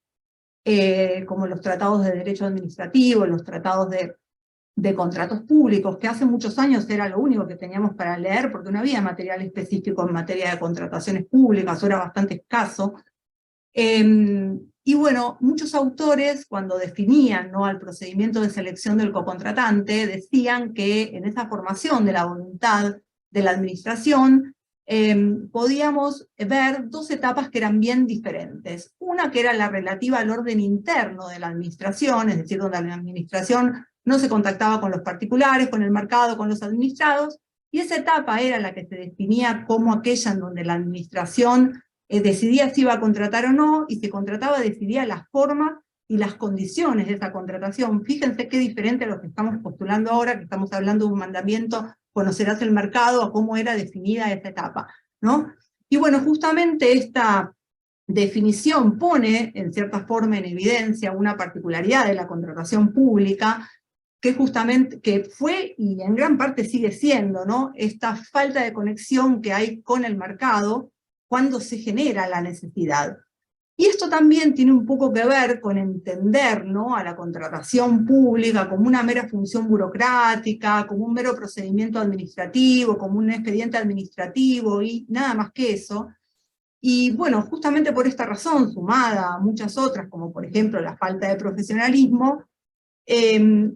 como los tratados de derecho administrativo, los tratados de contratos públicos, que hace muchos años era lo único que teníamos para leer, porque no había material específico en materia de contrataciones públicas, o era bastante escaso. Y bueno, muchos autores, cuando definían, ¿no?, al procedimiento de selección del cocontratante, decían que en esa formación de la voluntad de la administración podíamos ver dos etapas que eran bien diferentes. Una que era la relativa al orden interno de la administración, es decir, donde la administración no se contactaba con los particulares, con el mercado, con los administrados, y esa etapa era la que se definía como aquella en donde la administración decidía si iba a contratar o no, y si contrataba decidía la forma y las condiciones de esa contratación. Fíjense qué diferente a lo que estamos postulando ahora, que estamos hablando de un mandamiento, conocerás el mercado, a cómo era definida esa etapa, ¿no? Y bueno, justamente esta definición pone, en cierta forma, en evidencia una particularidad de la contratación pública, que justamente, que fue y en gran parte sigue siendo, ¿no?, esta falta de conexión que hay con el mercado cuando se genera la necesidad. Y esto también tiene un poco que ver con entender, ¿no?, a la contratación pública como una mera función burocrática, como un mero procedimiento administrativo, como un expediente administrativo y nada más que eso. Y bueno, justamente por esta razón, sumada a muchas otras, como por ejemplo la falta de profesionalismo,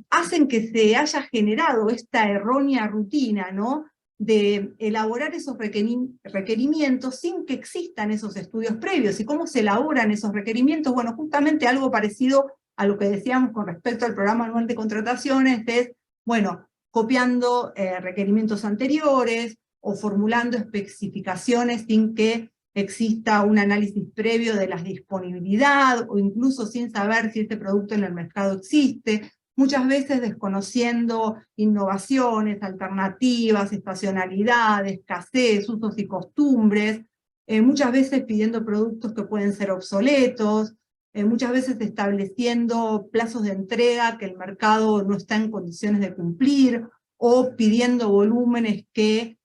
hacen que se haya generado esta errónea rutina, ¿no?, de elaborar esos requerimientos sin que existan esos estudios previos. ¿Y cómo se elaboran esos requerimientos? Bueno, justamente algo parecido a lo que decíamos con respecto al programa anual de contrataciones, es, bueno, copiando requerimientos anteriores o formulando especificaciones sin que exista un análisis previo de la disponibilidad, o incluso sin saber si este producto en el mercado existe, muchas veces desconociendo innovaciones, alternativas, estacionalidad, escasez, usos y costumbres, muchas veces pidiendo productos que pueden ser obsoletos, muchas veces estableciendo plazos de entrega que el mercado no está en condiciones de cumplir, o pidiendo volúmenes que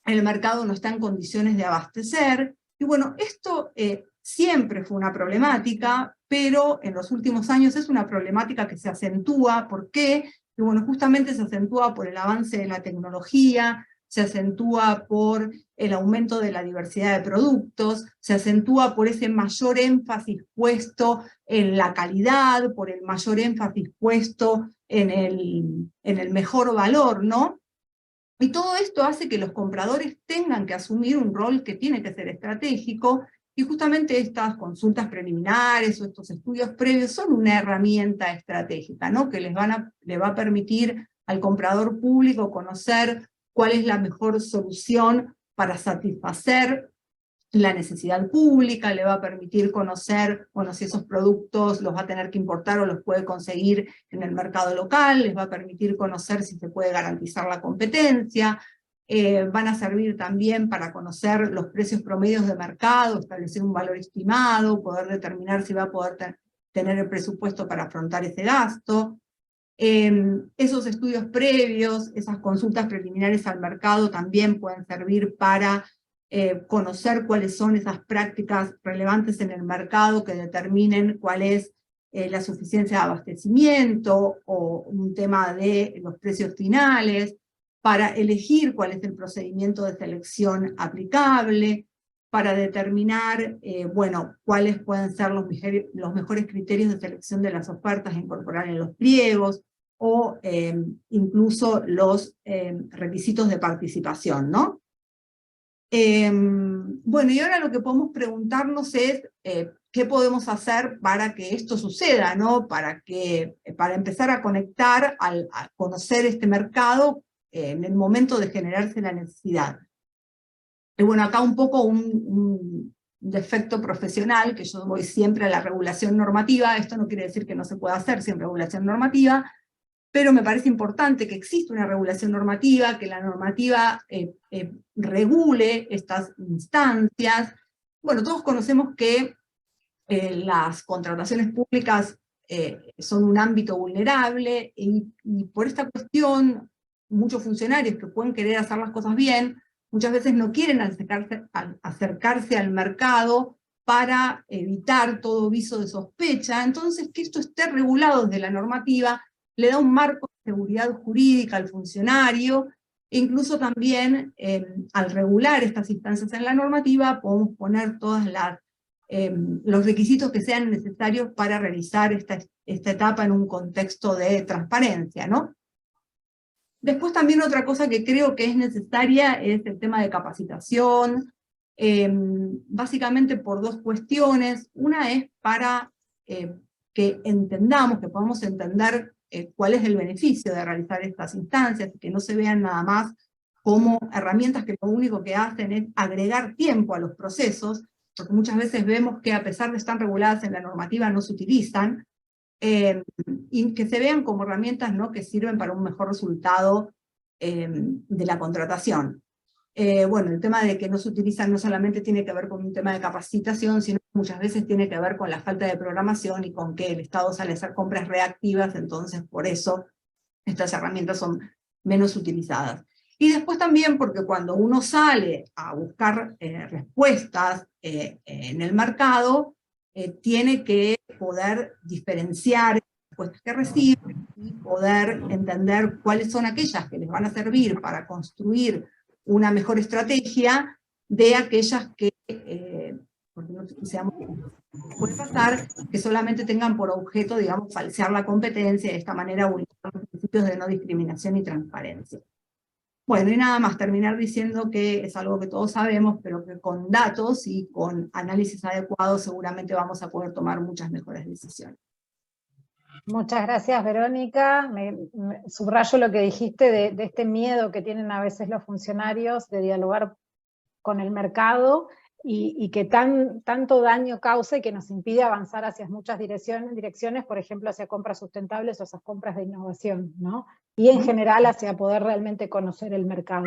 el mercado no está en condiciones de abastecer. Y bueno, esto siempre fue una problemática, pero en los últimos años es una problemática que se acentúa. ¿Por qué? Y bueno, justamente se acentúa por el avance de la tecnología, se acentúa por el aumento de la diversidad de productos, se acentúa por ese mayor énfasis puesto en la calidad, por el mayor énfasis puesto en el mejor valor, ¿no? Y todo esto hace que los compradores tengan que asumir un rol que tiene que ser estratégico, y justamente estas consultas preliminares o estos estudios previos son una herramienta estratégica, ¿no?, que le va a permitir al comprador público conocer cuál es la mejor solución para satisfacer la necesidad pública, le va a permitir conocer, bueno, si esos productos los va a tener que importar o los puede conseguir en el mercado local, les va a permitir conocer si se puede garantizar la competencia, van a servir también para conocer los precios promedios de mercado, establecer un valor estimado, poder determinar si va a poder tener el presupuesto para afrontar ese gasto. Esos estudios previos, esas consultas preliminares al mercado también pueden servir para conocer cuáles son esas prácticas relevantes en el mercado que determinen cuál es la suficiencia de abastecimiento, o un tema de los precios finales, para elegir cuál es el procedimiento de selección aplicable, para determinar, bueno, cuáles pueden ser los mejores criterios de selección de las ofertas a incorporar en los pliegos, o incluso los requisitos de participación, ¿no? Bueno, y ahora lo que podemos preguntarnos es qué podemos hacer para que esto suceda, ¿no? Para empezar a conectar, a conocer este mercado en el momento de generarse la necesidad. Y bueno, acá un poco un defecto profesional, que yo voy siempre a la regulación normativa. Esto no quiere decir que no se pueda hacer sin regulación normativa, pero me parece importante que exista una regulación normativa, que la normativa regule estas instancias. Bueno, todos conocemos que las contrataciones públicas son un ámbito vulnerable, y por esta cuestión muchos funcionarios que pueden querer hacer las cosas bien, muchas veces no quieren acercarse al mercado para evitar todo viso de sospecha. Entonces, que esto esté regulado desde la normativa le da un marco de seguridad jurídica al funcionario. Incluso también, al regular estas instancias en la normativa, podemos poner todos los requisitos que sean necesarios para realizar esta etapa en un contexto de transparencia, ¿no? Después también otra cosa que creo que es necesaria es el tema de capacitación, básicamente por dos cuestiones. Una es para que entendamos, que podamos entender cuál es el beneficio de realizar estas instancias, que no se vean nada más como herramientas que lo único que hacen es agregar tiempo a los procesos, porque muchas veces vemos que a pesar de estar reguladas en la normativa no se utilizan, y que se vean como herramientas, ¿no?, que sirven para un mejor resultado de la contratación. Bueno, el tema de que no se utilizan no solamente tiene que ver con un tema de capacitación, sino que muchas veces tiene que ver con la falta de programación y con que el Estado sale a hacer compras reactivas, entonces por eso estas herramientas son menos utilizadas. Y después también porque cuando uno sale a buscar respuestas en el mercado, tiene que poder diferenciar las respuestas que recibe y poder entender cuáles son aquellas que les van a servir para construir una mejor estrategia de aquellas que, porque no seamos, puede pasar, que solamente tengan por objeto, digamos, falsear la competencia y de esta manera vulnerar los principios de no discriminación y transparencia. Bueno, y nada más, terminar diciendo que es algo que todos sabemos, pero que con datos y con análisis adecuados seguramente vamos a poder tomar muchas mejores decisiones. Muchas gracias, Verónica. Subrayo lo que dijiste de este miedo que tienen a veces los funcionarios de dialogar con el mercado y que tanto daño causa y que nos impide avanzar hacia muchas direcciones, por ejemplo, hacia compras sustentables o esas compras de innovación, ¿no? Y en general hacia poder realmente conocer el mercado.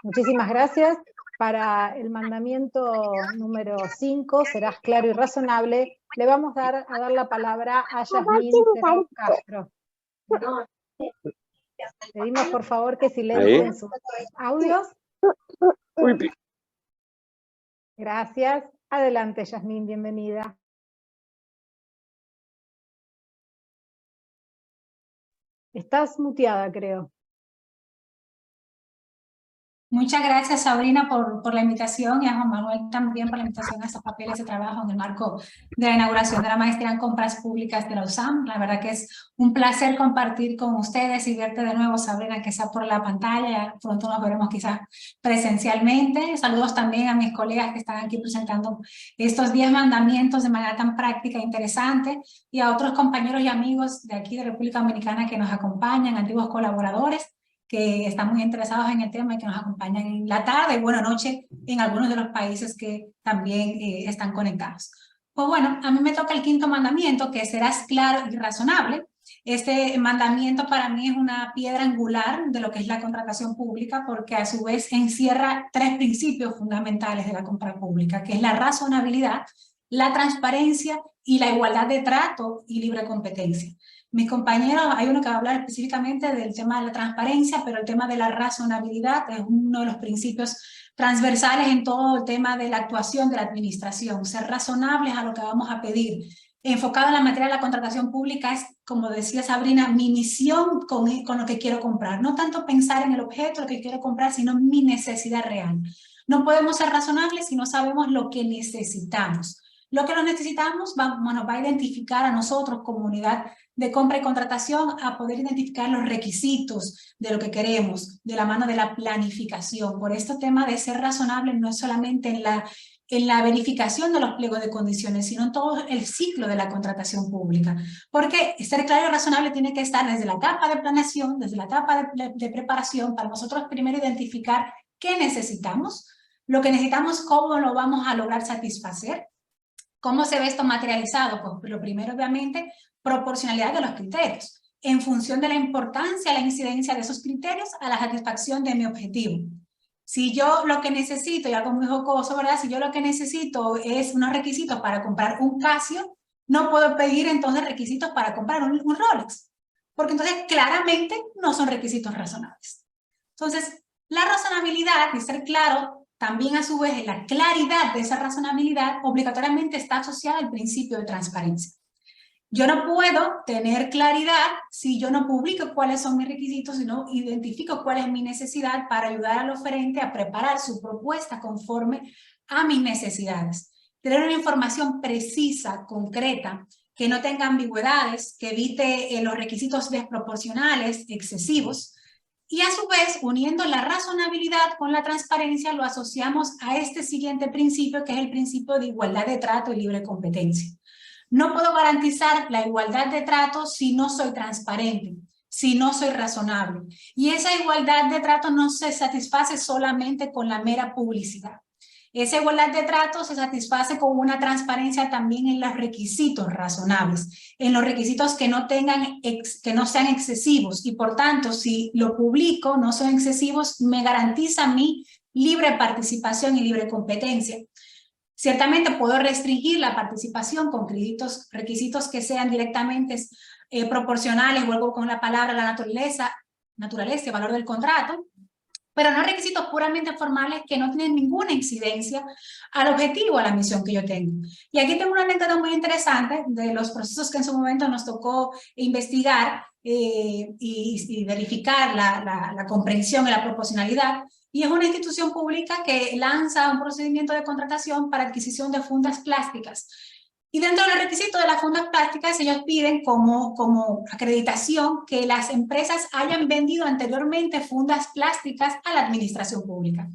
Muchísimas gracias. Para el mandamiento número 5, serás claro y razonable, le vamos a dar la palabra a Yasmín Terán Castro. Pedimos por favor que silencien sus audios. Gracias. Adelante, Yasmín, bienvenida. Estás muteada, creo. Muchas gracias, Sabrina, por la invitación, y a Juan Manuel también por la invitación a estos papeles de trabajo en el marco de la inauguración de la maestría en compras públicas de la USAM. La verdad que es un placer compartir con ustedes y verte de nuevo, Sabrina, que sea por la pantalla. Ya pronto nos veremos quizás presencialmente. Saludos también a mis colegas que están aquí presentando estos 10 mandamientos de manera tan práctica e interesante, y a otros compañeros y amigos de aquí de República Dominicana que nos acompañan, antiguos colaboradores que están muy interesados en el tema y que nos acompañan en la tarde y buena noche en algunos de los países que también están conectados. Pues bueno, a mí me toca el 5º mandamiento, que serás claro y razonable. Este mandamiento para mí es una piedra angular de lo que es la contratación pública, porque a su vez encierra 3 principios fundamentales de la compra pública, que es la razonabilidad, la transparencia y la igualdad de trato y libre competencia. Mis compañeros, hay uno que va a hablar específicamente del tema de la transparencia, pero el tema de la razonabilidad es uno de los principios transversales en todo el tema de la actuación de la administración. Ser razonables a lo que vamos a pedir. Enfocado en la materia de la contratación pública es, como decía Sabrina, mi misión con lo que quiero comprar. No tanto pensar en el objeto, lo que quiero comprar, sino mi necesidad real. No podemos ser razonables si no sabemos lo que necesitamos. Lo que nos necesitamos nos va a identificar a nosotros como unidad de compra y contratación a poder identificar los requisitos de lo que queremos, de la mano de la planificación. Por este tema de ser razonable no es solamente en la verificación de los pliegos de condiciones, sino en todo el ciclo de la contratación pública. Porque ser claro y razonable tiene que estar desde la etapa de planeación, desde la etapa de preparación, para nosotros primero identificar qué necesitamos, lo que necesitamos, cómo lo vamos a lograr satisfacer. ¿Cómo se ve esto materializado? Pues lo primero, obviamente, proporcionalidad de los criterios, en función de la importancia, la incidencia de esos criterios a la satisfacción de mi objetivo. Si yo lo que necesito, y algo muy jocoso, ¿verdad? Si yo lo que necesito es unos requisitos para comprar un Casio, no puedo pedir entonces requisitos para comprar un Rolex, porque entonces claramente no son requisitos razonables. Entonces, la razonabilidad y ser claro, también a su vez la claridad de esa razonabilidad obligatoriamente está asociada al principio de transparencia. Yo no puedo tener claridad si yo no publico cuáles son mis requisitos, sino identifico cuál es mi necesidad para ayudar al oferente a preparar su propuesta conforme a mis necesidades. Tener una información precisa, concreta, que no tenga ambigüedades, que evite los requisitos desproporcionales, excesivos, Y a su vez, uniendo la razonabilidad con la transparencia, lo asociamos a este siguiente principio, que es el principio de igualdad de trato y libre competencia. No puedo garantizar la igualdad de trato si no soy transparente, si no soy razonable. Y esa igualdad de trato no se satisface solamente con la mera publicidad. Esa igualdad de trato se satisface con una transparencia también en los requisitos razonables, en los requisitos que no sean excesivos, y por tanto, si lo publico, no son excesivos, me garantiza mi libre participación y libre competencia. Ciertamente puedo restringir la participación con requisitos que sean directamente proporcionales, vuelvo con la palabra, la naturaleza y valor del contrato, pero no requisitos puramente formales que no tienen ninguna incidencia al objetivo, a la misión que yo tengo. Y aquí tengo una anécdota muy interesante de los procesos que en su momento nos tocó investigar y verificar la comprensión y la proporcionalidad. Y es una institución pública que lanza un procedimiento de contratación para adquisición de fundas plásticas. Y dentro de los requisitos de las fundas plásticas, ellos piden como acreditación que las empresas hayan vendido anteriormente fundas plásticas a la administración pública.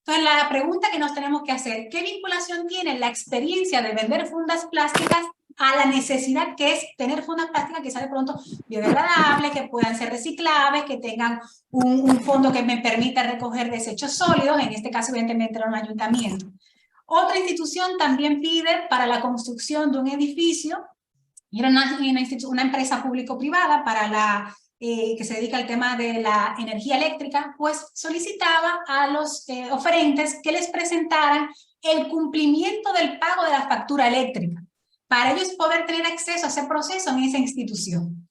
Entonces, la pregunta que nos tenemos que hacer, ¿qué vinculación tiene la experiencia de vender fundas plásticas a la necesidad que es tener fundas plásticas que sean de pronto biodegradables, que puedan ser reciclables, que tengan un fondo que me permita recoger desechos sólidos, en este caso evidentemente era un ayuntamiento? Otra institución también pide para la construcción de un edificio, era una empresa público-privada para que se dedica al tema de la energía eléctrica, pues solicitaba a los oferentes que les presentaran el cumplimiento del pago de la factura eléctrica, para ellos poder tener acceso a ese proceso en esa institución.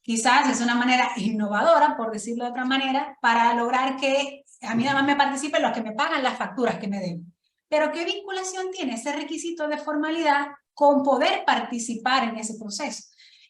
Quizás es una manera innovadora, por decirlo de otra manera, para lograr que a mí nada más me participen los que me pagan las facturas que me deben. Pero ¿qué vinculación tiene ese requisito de formalidad con poder participar en ese proceso?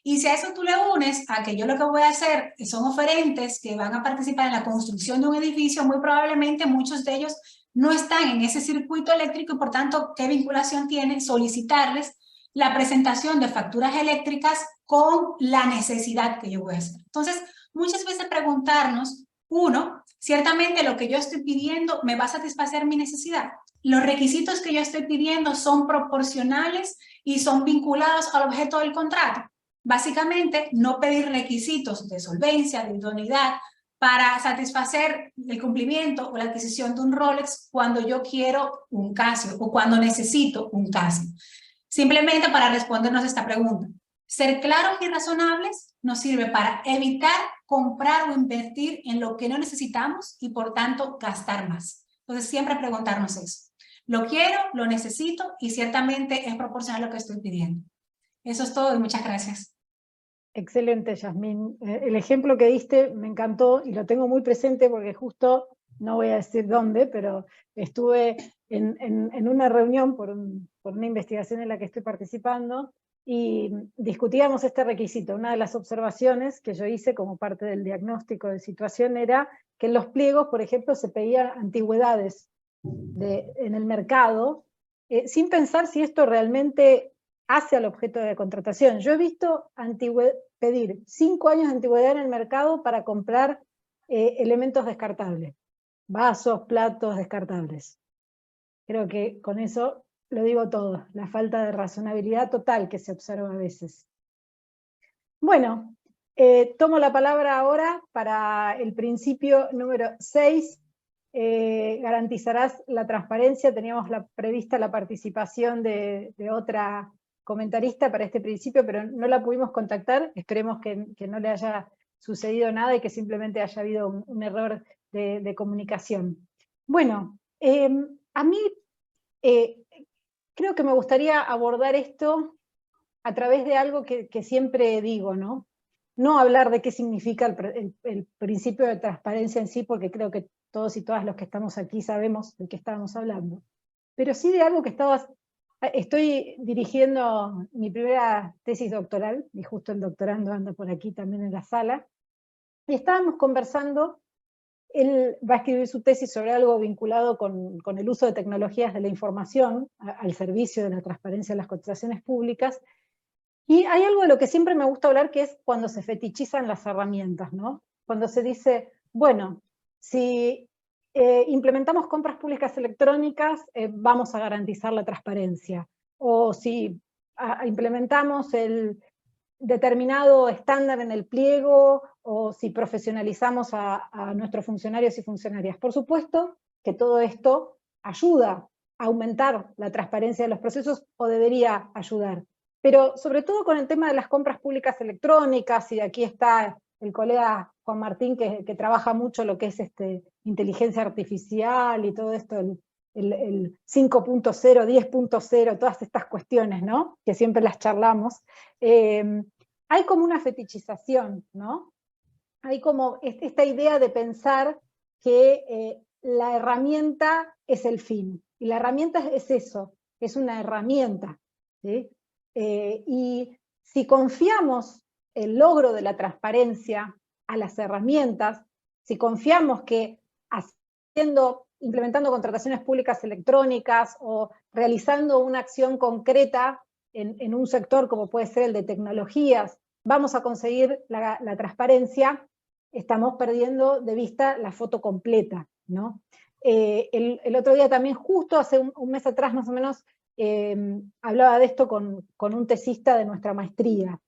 Y si a eso tú le unes a que yo lo que voy a hacer son oferentes que van a participar en la construcción de un edificio, muy probablemente muchos de ellos no están en ese circuito eléctrico y por tanto, ¿qué vinculación tiene solicitarles la presentación de facturas eléctricas con la necesidad que yo voy a hacer? Entonces, muchas veces preguntarnos, uno, ciertamente lo que yo estoy pidiendo me va a satisfacer mi necesidad. Los requisitos que yo estoy pidiendo son proporcionales y son vinculados al objeto del contrato. Básicamente, no pedir requisitos de solvencia, de idoneidad, para satisfacer el cumplimiento o la adquisición de un Rolex cuando yo quiero un Casio o cuando necesito un Casio. Simplemente para respondernos esta pregunta. Ser claros y razonables nos sirve para evitar comprar o invertir en lo que no necesitamos y por tanto gastar más. Entonces siempre preguntarnos eso. Lo quiero, lo necesito y ciertamente es proporcional a lo que estoy pidiendo. Eso es todo y muchas gracias. Excelente, Yasmín. El ejemplo que diste me encantó y lo tengo muy presente porque justo, no voy a decir dónde, pero estuve en una reunión por una investigación en la que estoy participando y discutíamos este requisito. Una de las observaciones que yo hice como parte del diagnóstico de situación era que en los pliegos, por ejemplo, se pedían antigüedades en el mercado, sin pensar si esto realmente hace al objeto de contratación. Yo he visto pedir 5 años de antigüedad en el mercado para comprar elementos descartables, vasos, platos descartables. Creo que con eso lo digo todo, la falta de razonabilidad total que se observa a veces. Bueno, tomo la palabra ahora para el principio número 6, garantizarás la transparencia. Teníamos prevista la participación de otra comentarista para este principio, pero no la pudimos contactar. Esperemos que no le haya sucedido nada y que simplemente haya habido un error de comunicación. Bueno, a mí creo que me gustaría abordar esto a través de algo que siempre digo, ¿no? No hablar de qué significa el principio de transparencia en sí, porque creo que todos y todas los que estamos aquí sabemos de qué estábamos hablando, pero sí de algo que estoy dirigiendo mi primera tesis doctoral, y justo el doctorando anda por aquí también en la sala, y estábamos conversando. Él va a escribir su tesis sobre algo vinculado con el uso de tecnologías de la información al servicio de la transparencia de las contrataciones públicas, y hay algo de lo que siempre me gusta hablar, que es cuando se fetichizan las herramientas, ¿no? Cuando se dice, bueno, si implementamos compras públicas electrónicas, vamos a garantizar la transparencia. O si implementamos el determinado estándar en el pliego, o si profesionalizamos a nuestros funcionarios y funcionarias. Por supuesto que todo esto ayuda a aumentar la transparencia de los procesos, o debería ayudar. Pero sobre todo con el tema de las compras públicas electrónicas, y aquí está el colega Juan Martín, que trabaja mucho lo que es inteligencia artificial y todo esto, el 5.0, 10.0, todas estas cuestiones, ¿no? Que siempre las charlamos. Hay como una fetichización, ¿no? Hay como esta idea de pensar que la herramienta es el fin. Y la herramienta es eso, es una herramienta, ¿sí? Y si confiamos el logro de la transparencia a las herramientas, si confiamos que implementando contrataciones públicas electrónicas o realizando una acción concreta en un sector como puede ser el de tecnologías, vamos a conseguir la transparencia, estamos perdiendo de vista la foto completa, ¿no? El otro día también, justo hace un mes atrás más o menos, hablaba de esto con un tesista de nuestra maestría.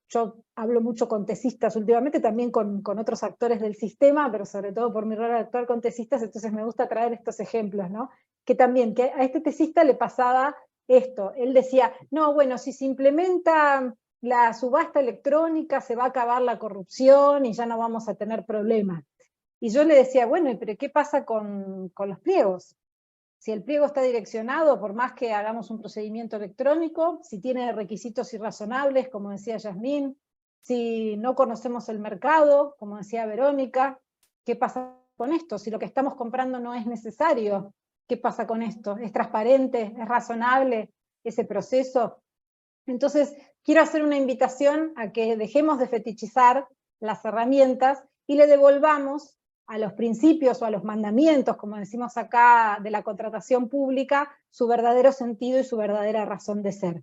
Yo hablo mucho con tesistas últimamente, también con otros actores del sistema, pero sobre todo por mi rol de actuar con tesistas, entonces me gusta traer estos ejemplos, ¿no? Que también, que a este tesista le pasaba esto, él decía, no, bueno, si se implementa la subasta electrónica se va a acabar la corrupción y ya no vamos a tener problemas. Y yo le decía, bueno, pero ¿qué pasa con los pliegos? Si el pliego está direccionado, por más que hagamos un procedimiento electrónico, si tiene requisitos irrazonables, como decía Yasmín, si no conocemos el mercado, como decía Verónica, ¿qué pasa con esto? Si lo que estamos comprando no es necesario, ¿qué pasa con esto? ¿Es transparente? ¿Es razonable ese proceso? Entonces, quiero hacer una invitación a que dejemos de fetichizar las herramientas y le devolvamos a los principios o a los mandamientos, como decimos acá, de la contratación pública, su verdadero sentido y su verdadera razón de ser.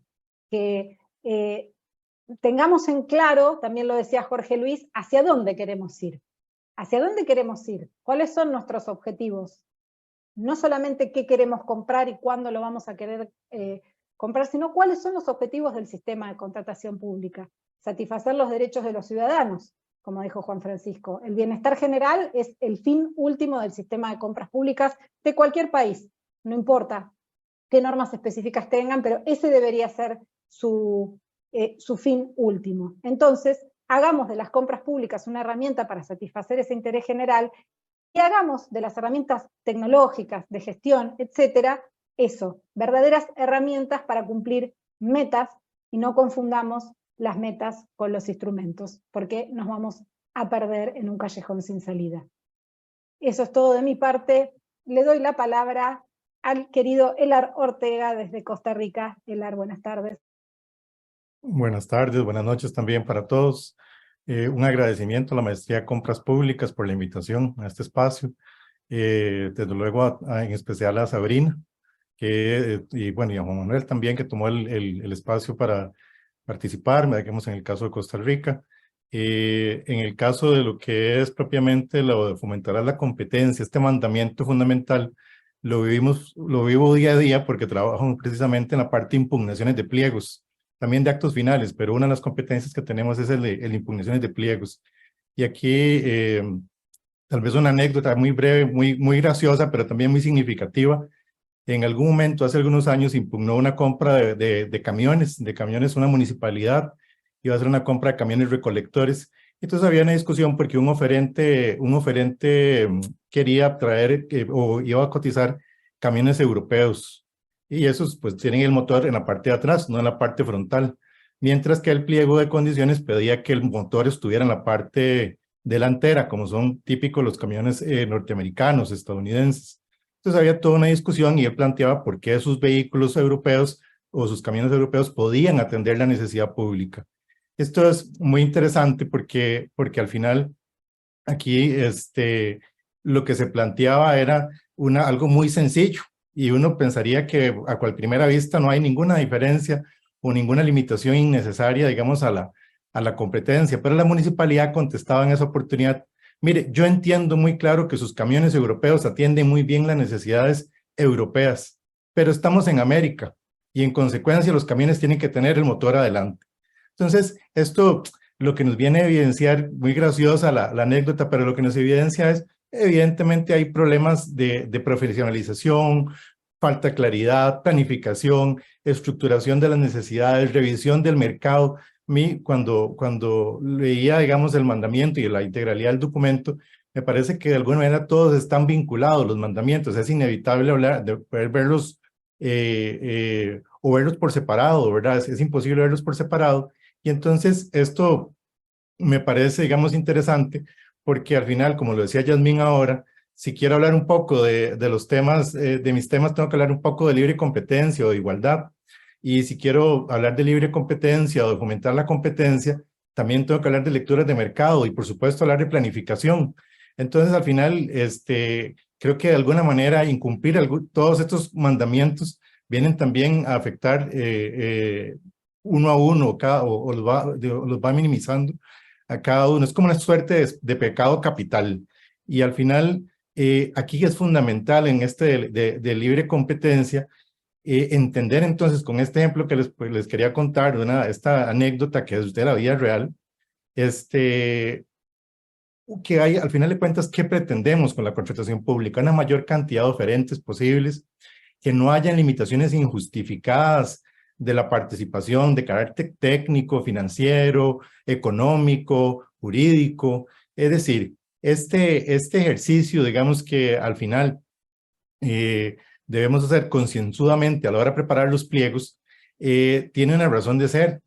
Que tengamos en claro, también lo decía Jorge Luis, hacia dónde queremos ir. ¿Hacia dónde queremos ir? ¿Cuáles son nuestros objetivos? No solamente qué queremos comprar y cuándo lo vamos a querer comprar, sino cuáles son los objetivos del sistema de contratación pública. Satisfacer los derechos de los ciudadanos, como dijo Juan Francisco. El bienestar general es el fin último del sistema de compras públicas de cualquier país. No importa qué normas específicas tengan, pero ese debería ser su fin último. Entonces, hagamos de las compras públicas una herramienta para satisfacer ese interés general y hagamos de las herramientas tecnológicas, de gestión, etcétera, eso, verdaderas herramientas para cumplir metas y no confundamos las metas con los instrumentos, porque nos vamos a perder en un callejón sin salida. Eso es todo de mi parte. Le doy la palabra al querido Elar Ortega desde Costa Rica. Elar, buenas tardes. Buenas tardes, buenas noches también para todos. Un agradecimiento a la Maestría de Compras Públicas por la invitación a este espacio. Desde luego en especial a Sabrina, y bueno, y a Juan Manuel también, que tomó el espacio para participar, digamos en el caso de Costa Rica. En el caso de lo que es propiamente lo de fomentar la competencia, este mandamiento fundamental, lo vivo día a día porque trabajo precisamente en la parte de impugnaciones de pliegos, también de actos finales, pero una de las competencias que tenemos es el de impugnaciones de pliegos. Y aquí tal vez una anécdota muy breve, muy graciosa, pero también muy significativa. En algún momento, hace algunos años, impugnó una compra de camiones, una municipalidad, iba a hacer una compra de camiones recolectores. Entonces había una discusión porque un oferente quería traer o iba a cotizar camiones europeos. Y esos pues tienen el motor en la parte de atrás, no en la parte frontal. Mientras que el pliego de condiciones pedía que el motor estuviera en la parte delantera, como son típicos los camiones norteamericanos, estadounidenses. Entonces había toda una discusión y él planteaba por qué sus vehículos europeos o sus camiones europeos podían atender la necesidad pública. Esto es muy interesante porque al final aquí lo que se planteaba era algo muy sencillo y uno pensaría que a primera vista no hay ninguna diferencia o ninguna limitación innecesaria, digamos, a la competencia, pero la municipalidad contestaba en esa oportunidad Mire, yo entiendo muy claro que sus camiones europeos atienden muy bien las necesidades europeas, pero estamos en América y en consecuencia los camiones tienen que tener el motor adelante. Entonces, esto lo que nos viene a evidenciar, muy graciosa la anécdota, pero lo que nos evidencia es, evidentemente hay problemas de profesionalización, falta de claridad, planificación, estructuración de las necesidades, revisión del mercado. Cuando leía, digamos, el mandamiento y la integralidad del documento, me parece que de alguna manera todos están vinculados, los mandamientos. Es inevitable hablar de poder verlos o verlos por separado, ¿verdad? Es imposible verlos por separado. Y entonces esto me parece, digamos, interesante, porque al final, como lo decía Yasmín ahora, si quiero hablar un poco de los temas, de mis temas, tengo que hablar un poco de libre competencia o de igualdad. Y si quiero hablar de libre competencia o de fomentar la competencia, también tengo que hablar de lecturas de mercado y, por supuesto, hablar de planificación. Entonces, al final, creo que de alguna manera incumplir todos estos mandamientos vienen también a afectar uno a uno o los va minimizando a cada uno. Es como una suerte de pecado capital. Y al final, aquí es fundamental en este de libre competencia entender entonces con este ejemplo que les quería contar, esta anécdota que es de la vida real, que hay, al final de cuentas, ¿qué pretendemos con la contratación pública? Una mayor cantidad de oferentes posibles, que no hayan limitaciones injustificadas de la participación de carácter técnico, financiero, económico, jurídico. Es decir, este ejercicio, digamos que al final debemos hacer concienzudamente a la hora de preparar los pliegos, tiene una razón de ser.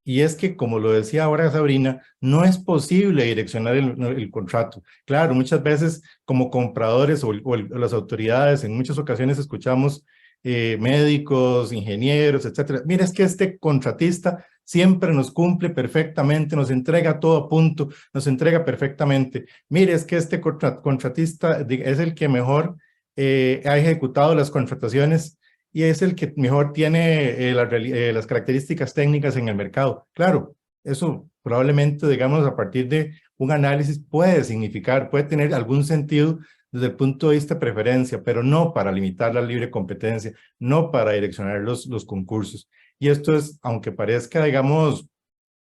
Y es que, como lo decía ahora Sabrina, no es posible direccionar el contrato. Claro, muchas veces como compradores o las autoridades, en muchas ocasiones escuchamos médicos, ingenieros, etcétera. Mira, es que este contratista siempre nos cumple perfectamente, nos entrega todo a punto, nos entrega perfectamente. Mire, es que este contratista es el que mejor ha ejecutado las contrataciones y es el que mejor tiene las características técnicas en el mercado. Claro, eso probablemente, digamos, a partir de un análisis puede significar, puede tener algún sentido desde el punto de vista de preferencia, pero no para limitar la libre competencia, no para direccionar los concursos. Y esto es, aunque parezca, digamos,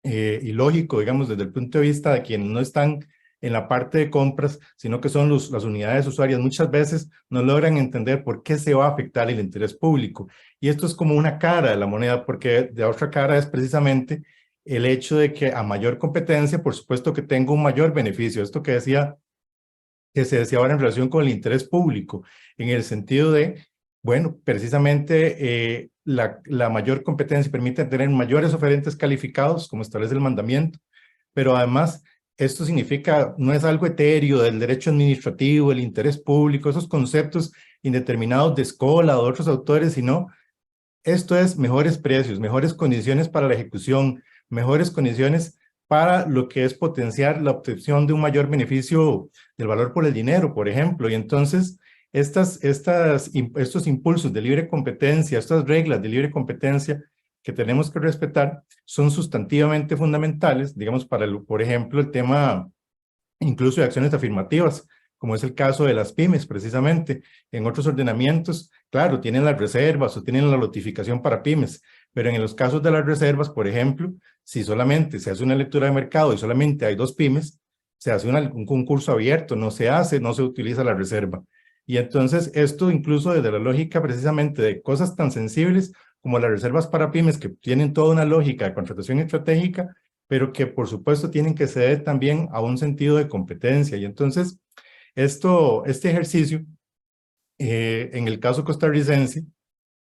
ilógico, digamos, desde el punto de vista de quienes no están en la parte de compras, sino que son las unidades usuarias, muchas veces no logran entender por qué se va a afectar el interés público. Y esto es como una cara de la moneda, porque de otra cara es precisamente el hecho de que a mayor competencia, por supuesto que tengo un mayor beneficio. Esto que se decía ahora en relación con el interés público, en el sentido de, bueno, precisamente la mayor competencia permite tener mayores oferentes calificados, como establece el mandamiento, pero además esto significa, no es algo etéreo del derecho administrativo, el interés público, esos conceptos indeterminados de Escola o de otros autores, sino esto es mejores precios, mejores condiciones para la ejecución, mejores condiciones para lo que es potenciar la obtención de un mayor beneficio del valor por el dinero, por ejemplo. Y entonces, estos impulsos de libre competencia, estas reglas de libre competencia que tenemos que respetar, son sustantivamente fundamentales, digamos, por ejemplo, el tema incluso de acciones afirmativas, como es el caso de las pymes, precisamente. En otros ordenamientos, claro, tienen las reservas o tienen la notificación para pymes, pero en los casos de las reservas, por ejemplo, si solamente se hace una lectura de mercado y solamente hay 2 pymes, se hace un concurso abierto, no se utiliza la reserva. Y entonces esto incluso desde la lógica precisamente de cosas tan sensibles como las reservas para pymes, que tienen toda una lógica de contratación estratégica, pero que por supuesto tienen que ceder también a un sentido de competencia. Y entonces este ejercicio, en el caso costarricense,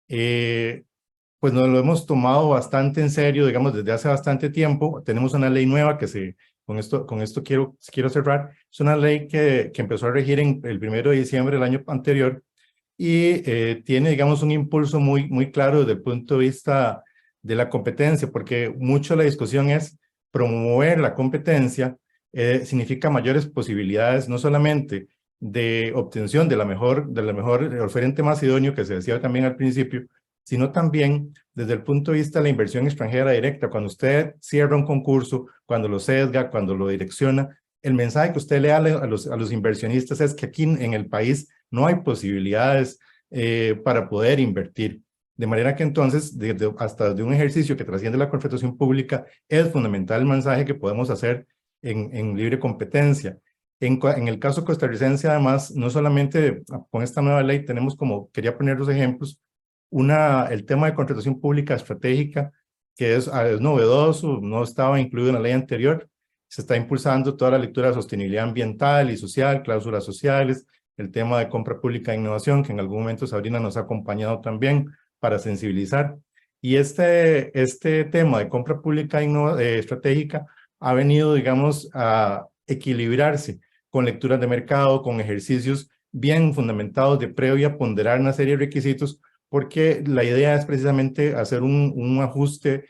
pues nos lo hemos tomado bastante en serio, digamos, desde hace bastante tiempo. Tenemos una ley nueva que con esto quiero cerrar. Es una ley que empezó a regir el 1 de diciembre del año anterior y tiene, digamos, un impulso muy claro desde el punto de vista de la competencia, porque mucho la discusión es promover la competencia, significa mayores posibilidades, no solamente de obtención de la mejor oferente más idóneo, que se decía también al principio, sino también desde el punto de vista de la inversión extranjera directa. Cuando usted cierra un concurso, cuando lo sesga, cuando lo direcciona, el mensaje que usted le da a los inversionistas es que aquí en el país no hay posibilidades para poder invertir. De manera que entonces, hasta de un ejercicio que trasciende la contratación pública, es fundamental el mensaje que podemos hacer en libre competencia. En el caso costarricense, además, no solamente con esta nueva ley tenemos como, quería poner dos ejemplos, el tema de contratación pública estratégica, que es novedoso, no estaba incluido en la ley anterior. Se está impulsando toda la lectura de sostenibilidad ambiental y social, cláusulas sociales, el tema de compra pública e innovación, que en algún momento Sabrina nos ha acompañado también para sensibilizar. Y este tema de compra pública estratégica ha venido, digamos, a equilibrarse con lecturas de mercado, con ejercicios bien fundamentados de previa ponderar una serie de requisitos, porque la idea es precisamente hacer un ajuste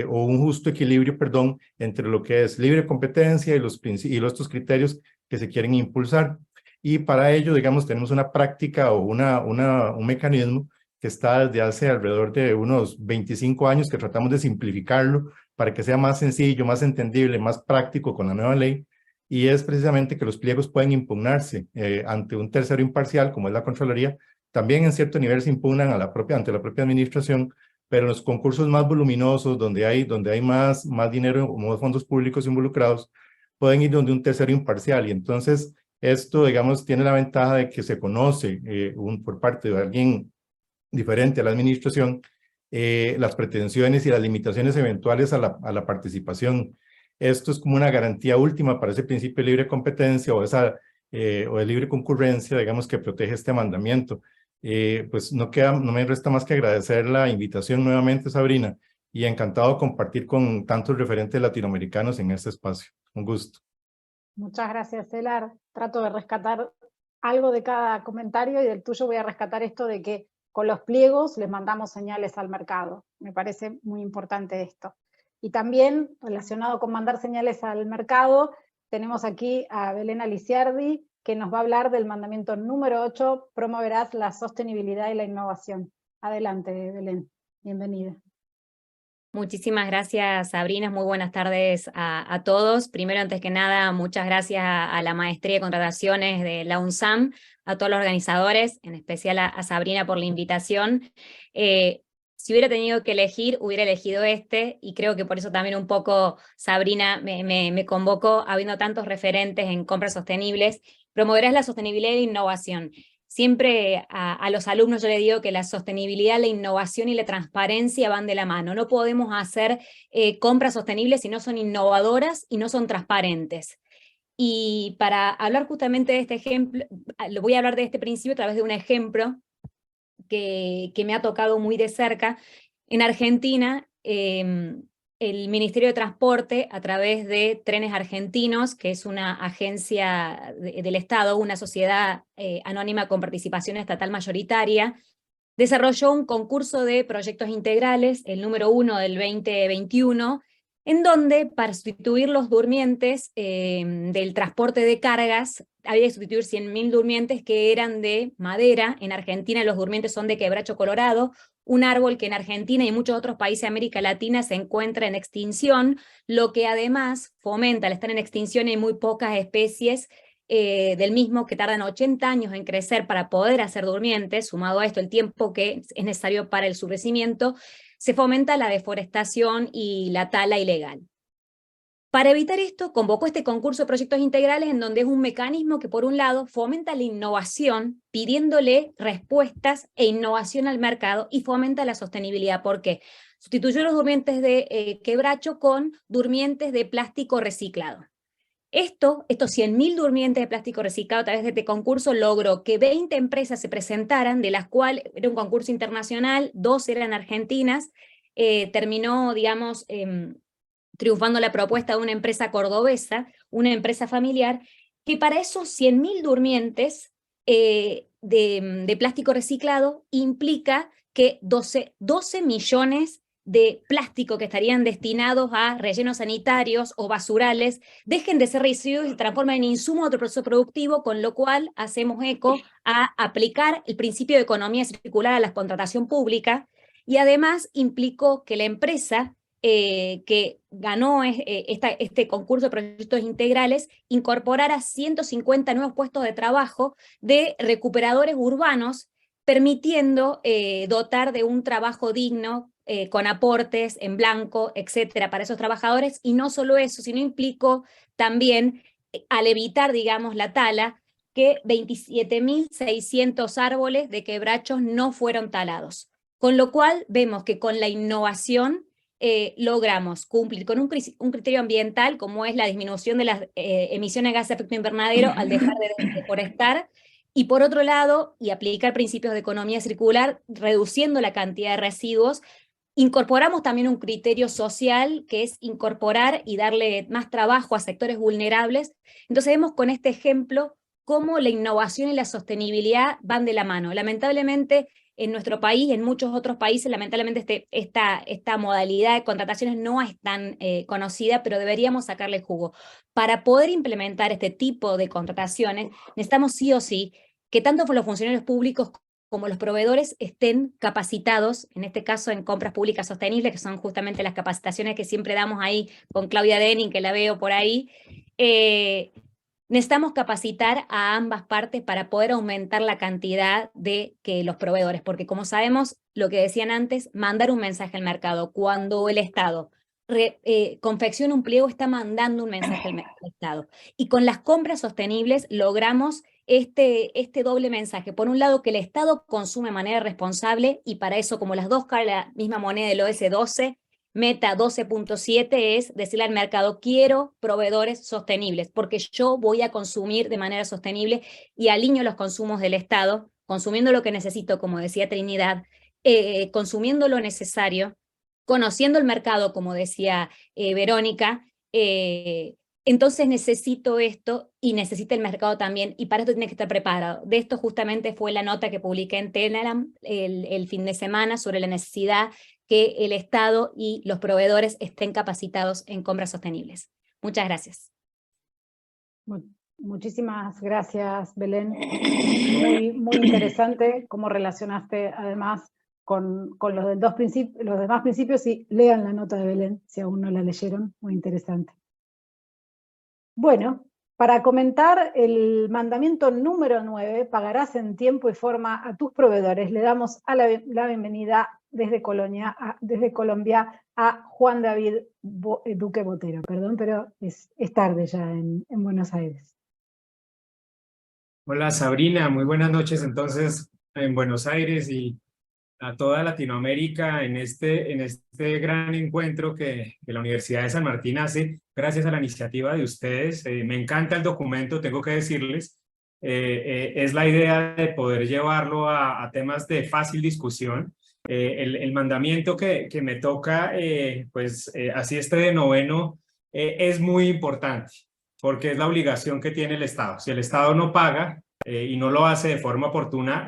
o un justo equilibrio, perdón, entre lo que es libre competencia y estos criterios que se quieren impulsar. Y para ello, digamos, tenemos una práctica o un mecanismo que está desde hace alrededor de unos 25 años, que tratamos de simplificarlo para que sea más sencillo, más entendible, más práctico con la nueva ley, y es precisamente que los pliegos pueden impugnarse ante un tercero imparcial, como es la Contraloría. También en cierto nivel se impugnan ante la propia administración, pero en los concursos más voluminosos, donde hay más dinero, más fondos públicos involucrados, pueden ir donde un tercero imparcial. Y entonces esto, digamos, tiene la ventaja de que se conoce por parte de alguien diferente a la administración las pretensiones y las limitaciones eventuales a la participación. Esto es como una garantía última para ese principio de libre competencia o de libre concurrencia, digamos, que protege este mandamiento. Pues no me resta más que agradecer la invitación nuevamente, Sabrina, y encantado de compartir con tantos referentes latinoamericanos en este espacio. Un gusto. Muchas gracias, Elar. Trato de rescatar algo de cada comentario, y del tuyo voy a rescatar esto de que con los pliegos les mandamos señales al mercado. Me parece muy importante esto. Y también, relacionado con mandar señales al mercado, tenemos aquí a Belén Aliciardi, que nos va a hablar del mandamiento número 8, promoverás la sostenibilidad y la innovación. Adelante, Belén. Bienvenida. Muchísimas gracias, Sabrina. Muy buenas tardes a todos. Primero, antes que nada, muchas gracias a la Maestría de Contrataciones de la UNSAM, a todos los organizadores, en especial a Sabrina por la invitación. Si hubiera tenido que elegir, hubiera elegido este, y creo que por eso también un poco Sabrina me convocó, habiendo tantos referentes en compras sostenibles. Promoverás la sostenibilidad y la innovación. Siempre a los alumnos yo les digo que la sostenibilidad, la innovación y la transparencia van de la mano. No podemos hacer compras sostenibles si no son innovadoras y no son transparentes. Y para hablar justamente de este ejemplo, voy a hablar de este principio a través de un ejemplo que me ha tocado muy de cerca. En Argentina, el Ministerio de Transporte, a través de Trenes Argentinos, que es una agencia del Estado, una sociedad anónima con participación estatal mayoritaria, desarrolló un concurso de proyectos integrales, el número 1 del 2021, en donde para sustituir los durmientes del transporte de cargas, había que sustituir 100.000 durmientes que eran de madera. En Argentina los durmientes son de quebracho colorado, un árbol que en Argentina y muchos otros países de América Latina se encuentra en extinción, lo que además fomenta, al estar en extinción hay muy pocas especies del mismo que tardan 80 años en crecer para poder hacer durmientes, sumado a esto el tiempo que es necesario para el su crecimiento, se fomenta la deforestación y la tala ilegal. Para evitar esto, convocó este concurso de proyectos integrales, en donde es un mecanismo que, por un lado, fomenta la innovación, pidiéndole respuestas e innovación al mercado, y fomenta la sostenibilidad. ¿Por qué? Sustituyó los durmientes de quebracho con durmientes de plástico reciclado. Estos 100.000 durmientes de plástico reciclado a través de este concurso logró que 20 empresas se presentaran, de las cuales era un concurso internacional, 2 eran argentinas, terminó, digamos, triunfando la propuesta de una empresa cordobesa, una empresa familiar, que para esos 100.000 durmientes de plástico reciclado implica que 12 millones de plástico que estarían destinados a rellenos sanitarios o basurales dejen de ser residuos y se transforman en insumo de otro proceso productivo, con lo cual hacemos eco a aplicar el principio de economía circular a la contratación pública, y además implicó que la empresa que ganó este concurso de proyectos integrales, incorporara 150 nuevos puestos de trabajo de recuperadores urbanos, permitiendo dotar de un trabajo digno, con aportes en blanco, etcétera, para esos trabajadores. Y no solo eso, sino implicó también, al evitar, digamos, la tala, que 27.600 árboles de quebrachos no fueron talados. Con lo cual vemos que con la innovación logramos cumplir con un criterio ambiental, como es la disminución de las emisiones de gases de efecto invernadero al dejar de deforestar, y por otro lado, y aplicar principios de economía circular, reduciendo la cantidad de residuos. Incorporamos también un criterio social, que es incorporar y darle más trabajo a sectores vulnerables. Entonces vemos con este ejemplo cómo la innovación y la sostenibilidad van de la mano. Lamentablemente, en nuestro país, en muchos otros países, lamentablemente esta modalidad de contrataciones no es tan conocida, pero deberíamos sacarle jugo. Para poder implementar este tipo de contrataciones, necesitamos sí o sí que tanto los funcionarios públicos como los proveedores estén capacitados, en este caso en compras públicas sostenibles, que son justamente las capacitaciones que siempre damos ahí con Claudia Denning, que la veo por ahí. Necesitamos capacitar a ambas partes para poder aumentar la cantidad de los proveedores, porque como sabemos, lo que decían antes, mandar un mensaje al mercado. Cuando el Estado confecciona un pliego, está mandando un mensaje al Estado. Y con las compras sostenibles logramos este doble mensaje. Por un lado, que el Estado consume de manera responsable, y para eso, como las dos caras de la misma moneda del ODS 12, Meta 12.7 es decirle al mercado: quiero proveedores sostenibles, porque yo voy a consumir de manera sostenible y alineo los consumos del Estado, consumiendo lo que necesito, como decía Trinidad, consumiendo lo necesario, conociendo el mercado, como decía Verónica. Entonces necesito esto y necesita el mercado también, y para esto tiene que estar preparado. De esto justamente fue la nota que publiqué en Telegram el fin de semana sobre la necesidad que el Estado y los proveedores estén capacitados en compras sostenibles. Muchas gracias. Muchísimas gracias, Belén. Muy interesante cómo relacionaste además con los demás principios, y lean la nota de Belén si aún no la leyeron, muy interesante. Bueno, para comentar el mandamiento número 9, pagarás en tiempo y forma a tus proveedores, le damos la bienvenida desde Colombia a Juan David Duque Botero. Perdón, pero es tarde ya en Buenos Aires. Hola Sabrina, muy buenas noches entonces en Buenos Aires y a toda Latinoamérica en este gran encuentro que la Universidad de San Martín hace gracias a la iniciativa de ustedes. Me encanta el documento, tengo que decirles. Es la idea de poder llevarlo a temas de fácil discusión. El mandamiento que me toca, así de noveno, es muy importante, porque es la obligación que tiene el Estado. Si el Estado no paga y no lo hace de forma oportuna,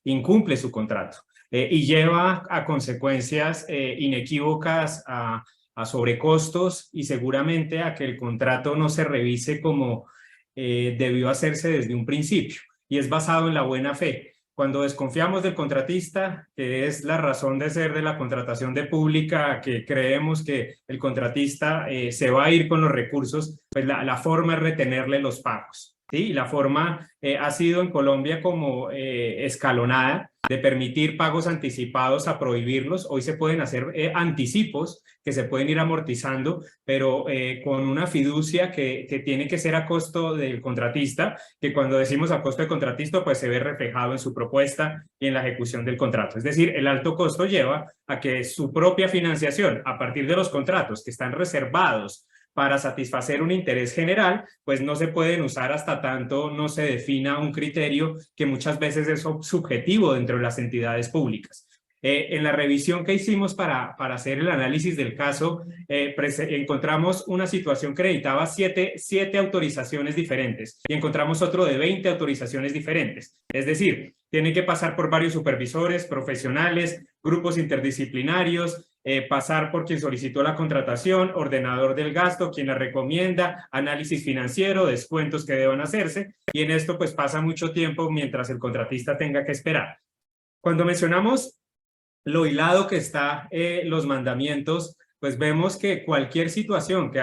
incumple su contrato. Y lleva a consecuencias inequívocas, a sobrecostos, y seguramente a que el contrato no se revise como debió hacerse desde un principio, y es basado en la buena fe. Cuando desconfiamos del contratista, que es la razón de ser de la contratación de pública, que creemos que el contratista se va a ir con los recursos, pues la forma es retenerle los pagos, ¿sí? Y la forma ha sido en Colombia como escalonada, de permitir pagos anticipados a prohibirlos. Hoy se pueden hacer anticipos que se pueden ir amortizando, pero con una fiducia que tiene que ser a costo del contratista, que cuando decimos a costo del contratista, pues se ve reflejado en su propuesta y en la ejecución del contrato. Es decir, el alto costo lleva a que su propia financiación, a partir de los contratos que están reservados para satisfacer un interés general, pues no se pueden usar hasta tanto no se defina un criterio que muchas veces es subjetivo dentro de las entidades públicas. En la revisión que hicimos para hacer el análisis del caso, encontramos una situación que necesitaba 7 autorizaciones diferentes, y encontramos otro de 20 autorizaciones diferentes. Es decir, tiene que pasar por varios supervisores, profesionales, grupos interdisciplinarios, pasar por quien solicitó la contratación, ordenador del gasto, quien la recomienda, análisis financiero, descuentos que deban hacerse, y en esto pues pasa mucho tiempo mientras el contratista tenga que esperar. Cuando mencionamos lo hilado que está los mandamientos, pues vemos que cualquier situación que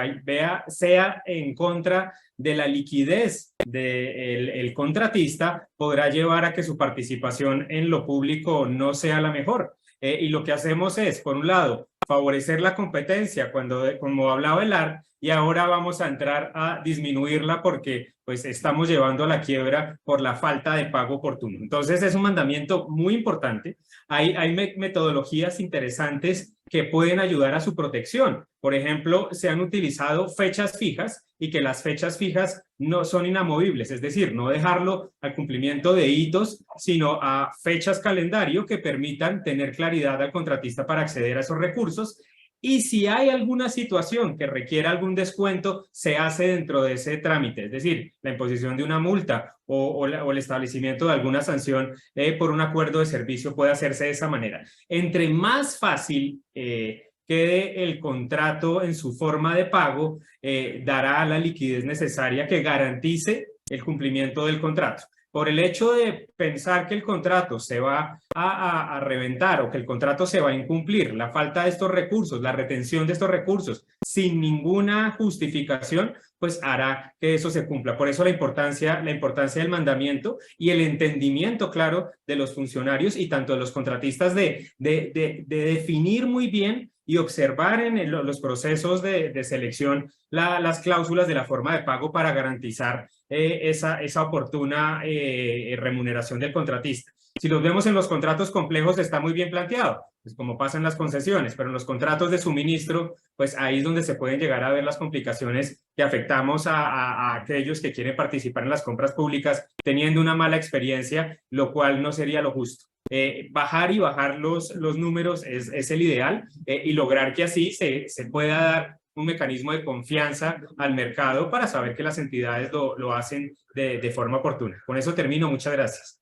sea en contra de la liquidez del contratista podrá llevar a que su participación en lo público no sea la mejor. Y lo que hacemos es, por un lado, favorecer la competencia, como hablaba Elar, y ahora vamos a entrar a disminuirla porque pues estamos llevando a la quiebra por la falta de pago oportuno. Entonces es un mandamiento muy importante. Hay metodologías interesantes que pueden ayudar a su protección. Por ejemplo, se han utilizado fechas fijas y que las fechas fijas no son inamovibles, es decir, no dejarlo al cumplimiento de hitos, sino a fechas calendario que permitan tener claridad al contratista para acceder a esos recursos. Y si hay alguna situación que requiera algún descuento, se hace dentro de ese trámite, es decir, la imposición de una multa o el establecimiento de alguna sanción por un acuerdo de servicio puede hacerse de esa manera. Entre más fácil quede el contrato en su forma de pago, dará la liquidez necesaria que garantice el cumplimiento del contrato. Por el hecho de pensar que el contrato se va a reventar o que el contrato se va a incumplir, la falta de estos recursos, la retención de estos recursos sin ninguna justificación, pues hará que eso se cumpla. Por eso la importancia del mandamiento y el entendimiento claro de los funcionarios y tanto de los contratistas de definir muy bien y observar en los procesos de selección las cláusulas de la forma de pago para garantizar esa oportuna remuneración del contratista. Si los vemos en los contratos complejos está muy bien planteado, pues como pasa en las concesiones, pero en los contratos de suministro, pues ahí es donde se pueden llegar a ver las complicaciones que afectamos a aquellos que quieren participar en las compras públicas teniendo una mala experiencia, lo cual no sería lo justo. Bajar los números es el ideal y lograr que así se pueda dar un mecanismo de confianza al mercado para saber que las entidades lo hacen de forma oportuna. Con eso termino. Muchas gracias.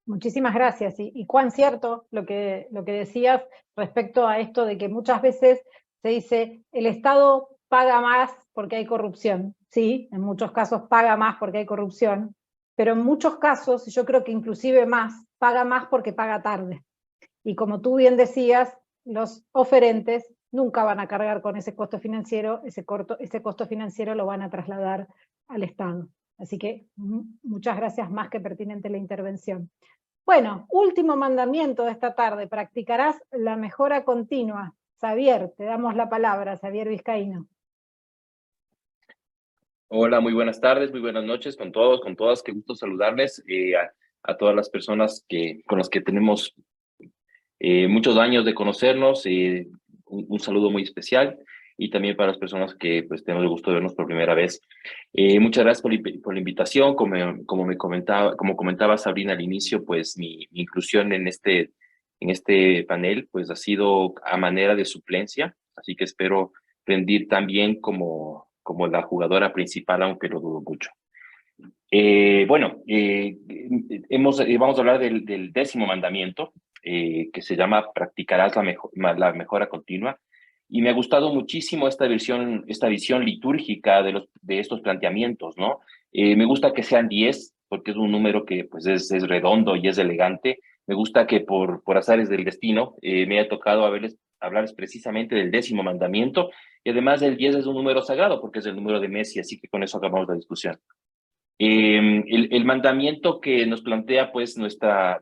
Muchísimas gracias. Y cuán cierto lo que decías respecto a esto de que muchas veces se dice el Estado paga más porque hay corrupción. Sí, en muchos casos paga más porque hay corrupción, pero en muchos casos, yo creo que inclusive más, paga más porque paga tarde. Y como tú bien decías, los oferentes nunca van a cargar con ese costo financiero, ese costo financiero lo van a trasladar al Estado. Así que muchas gracias, más que pertinente la intervención. Bueno, último mandamiento de esta tarde, practicarás la mejora continua. Xavier, te damos la palabra, Xavier Vizcaíno. Hola, muy buenas tardes, muy buenas noches con todos, con todas, qué gusto saludarles, a todas las personas con las que tenemos muchos años de conocernos, un saludo muy especial, y también para las personas que pues tenemos el gusto de vernos por primera vez. Muchas gracias por la invitación. Como comentaba Sabrina al inicio, pues mi inclusión en este panel pues ha sido a manera de suplencia, así que espero rendir también como la jugadora principal, aunque lo dudo mucho. Vamos a hablar del 10º mandamiento, que se llama practicarás la mejora continua. Y me ha gustado muchísimo esta visión litúrgica de estos planteamientos, ¿no? Me gusta que sean 10, porque es un número que pues es redondo y es elegante. Me gusta que por azares del destino me haya tocado hablarles precisamente del 10º mandamiento, y además el 10 es un número sagrado porque es el número de Messi, así que con eso acabamos la discusión. El mandamiento que nos plantea pues nuestro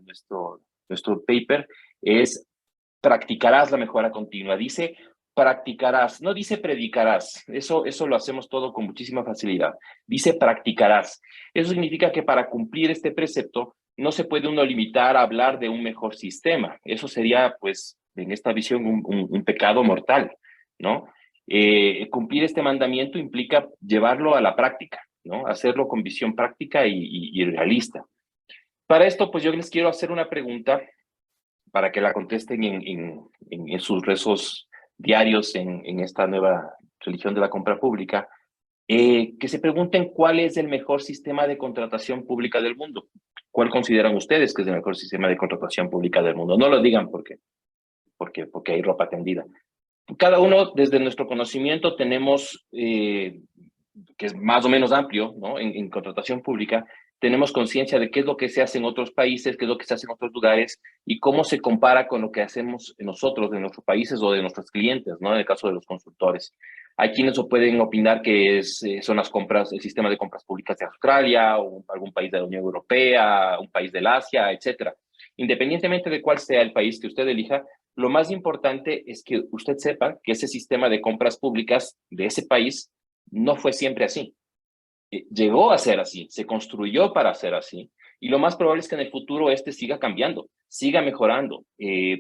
paper es practicarás la mejora continua. Dice practicarás, no dice predicarás, eso lo hacemos todo con muchísima facilidad. Dice practicarás. Eso significa que para cumplir este precepto no se puede uno limitar a hablar de un mejor sistema. Eso sería, pues, en esta visión un pecado mortal, ¿no? Cumplir este mandamiento implica llevarlo a la práctica, ¿no? Hacerlo con visión práctica y realista. Para esto, pues yo les quiero hacer una pregunta para que la contesten en sus rezos diarios en esta nueva religión de la compra pública, que se pregunten cuál es el mejor sistema de contratación pública del mundo. ¿Cuál consideran ustedes que es el mejor sistema de contratación pública del mundo? No lo digan porque hay ropa tendida. Cada uno, desde nuestro conocimiento, tenemos, que es más o menos amplio, ¿no? En contratación pública, tenemos conciencia de qué es lo que se hace en otros países, qué es lo que se hace en otros lugares y cómo se compara con lo que hacemos nosotros, de nuestros países o de nuestros clientes, ¿no? En el caso de los consultores. Hay quienes pueden opinar que son las compras, el sistema de compras públicas de Australia o algún país de la Unión Europea, un país del Asia, etcétera. Independientemente de cuál sea el país que usted elija, lo más importante es que usted sepa que ese sistema de compras públicas de ese país no fue siempre así. Llegó a ser así, se construyó para ser así, y lo más probable es que en el futuro siga cambiando, siga mejorando,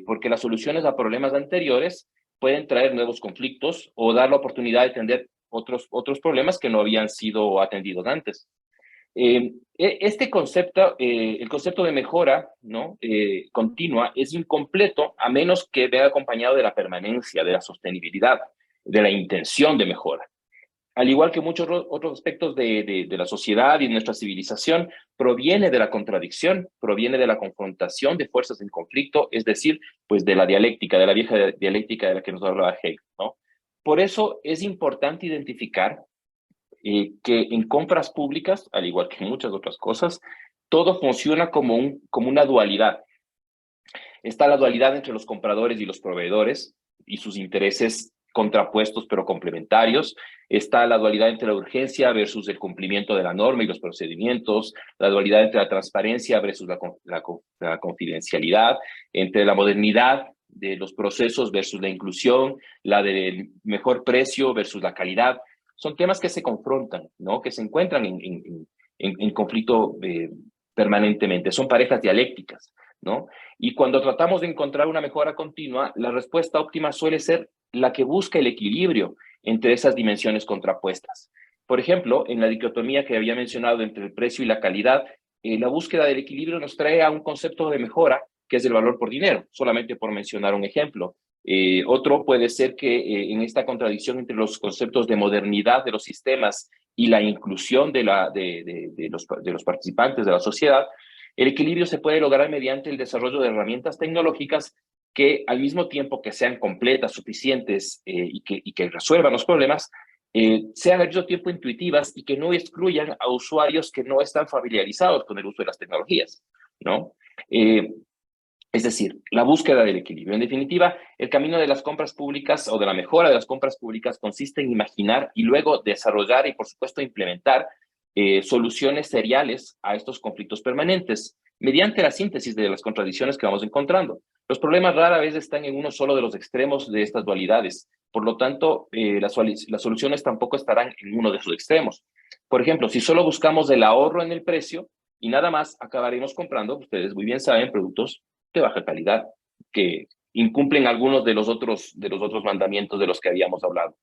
porque las soluciones a problemas anteriores pueden traer nuevos conflictos o dar la oportunidad de atender otros problemas que no habían sido atendidos antes. Este concepto, el concepto de mejora, ¿no? Continua, es incompleto a menos que venga acompañado de la permanencia, de la sostenibilidad, de la intención de mejora. Al igual que muchos otros aspectos de la sociedad y de nuestra civilización, proviene de la contradicción, proviene de la confrontación de fuerzas en conflicto, es decir, pues de la dialéctica, de la vieja dialéctica de la que nos hablaba Hegel, ¿no? Por eso es importante identificar que en compras públicas, al igual que en muchas otras cosas, todo funciona como una dualidad. Está la dualidad entre los compradores y los proveedores y sus intereses contrapuestos pero complementarios. Está la dualidad entre la urgencia versus el cumplimiento de la norma y los procedimientos, la dualidad entre la transparencia versus la confidencialidad, entre la modernidad de los procesos versus la inclusión, la del mejor precio versus la calidad. Son temas que se confrontan, ¿no? Que se encuentran en conflicto permanentemente. Son parejas dialécticas, ¿no? Y cuando tratamos de encontrar una mejora continua, la respuesta óptima suele ser la que busca el equilibrio entre esas dimensiones contrapuestas. Por ejemplo, en la dicotomía que había mencionado entre el precio y la calidad, la búsqueda del equilibrio nos trae a un concepto de mejora, que es el valor por dinero, solamente por mencionar un ejemplo. Otro puede ser que en esta contradicción entre los conceptos de modernidad de los sistemas y la inclusión de los participantes de la sociedad, el equilibrio se puede lograr mediante el desarrollo de herramientas tecnológicas que al mismo tiempo que sean completas, suficientes y que resuelvan los problemas, sean al mismo tiempo intuitivas y que no excluyan a usuarios que no están familiarizados con el uso de las tecnologías, ¿no? Es decir, la búsqueda del equilibrio. En definitiva, el camino de las compras públicas o de la mejora de las compras públicas consiste en imaginar y luego desarrollar y, por supuesto, implementar soluciones seriales a estos conflictos permanentes mediante la síntesis de las contradicciones que vamos encontrando. Los problemas rara vez están en uno solo de los extremos de estas dualidades. Por lo tanto, las soluciones tampoco estarán en uno de sus extremos. Por ejemplo, si solo buscamos el ahorro en el precio y nada más, acabaremos comprando, ustedes muy bien saben, productos de baja calidad, que incumplen algunos de los otros mandamientos de los que habíamos hablado.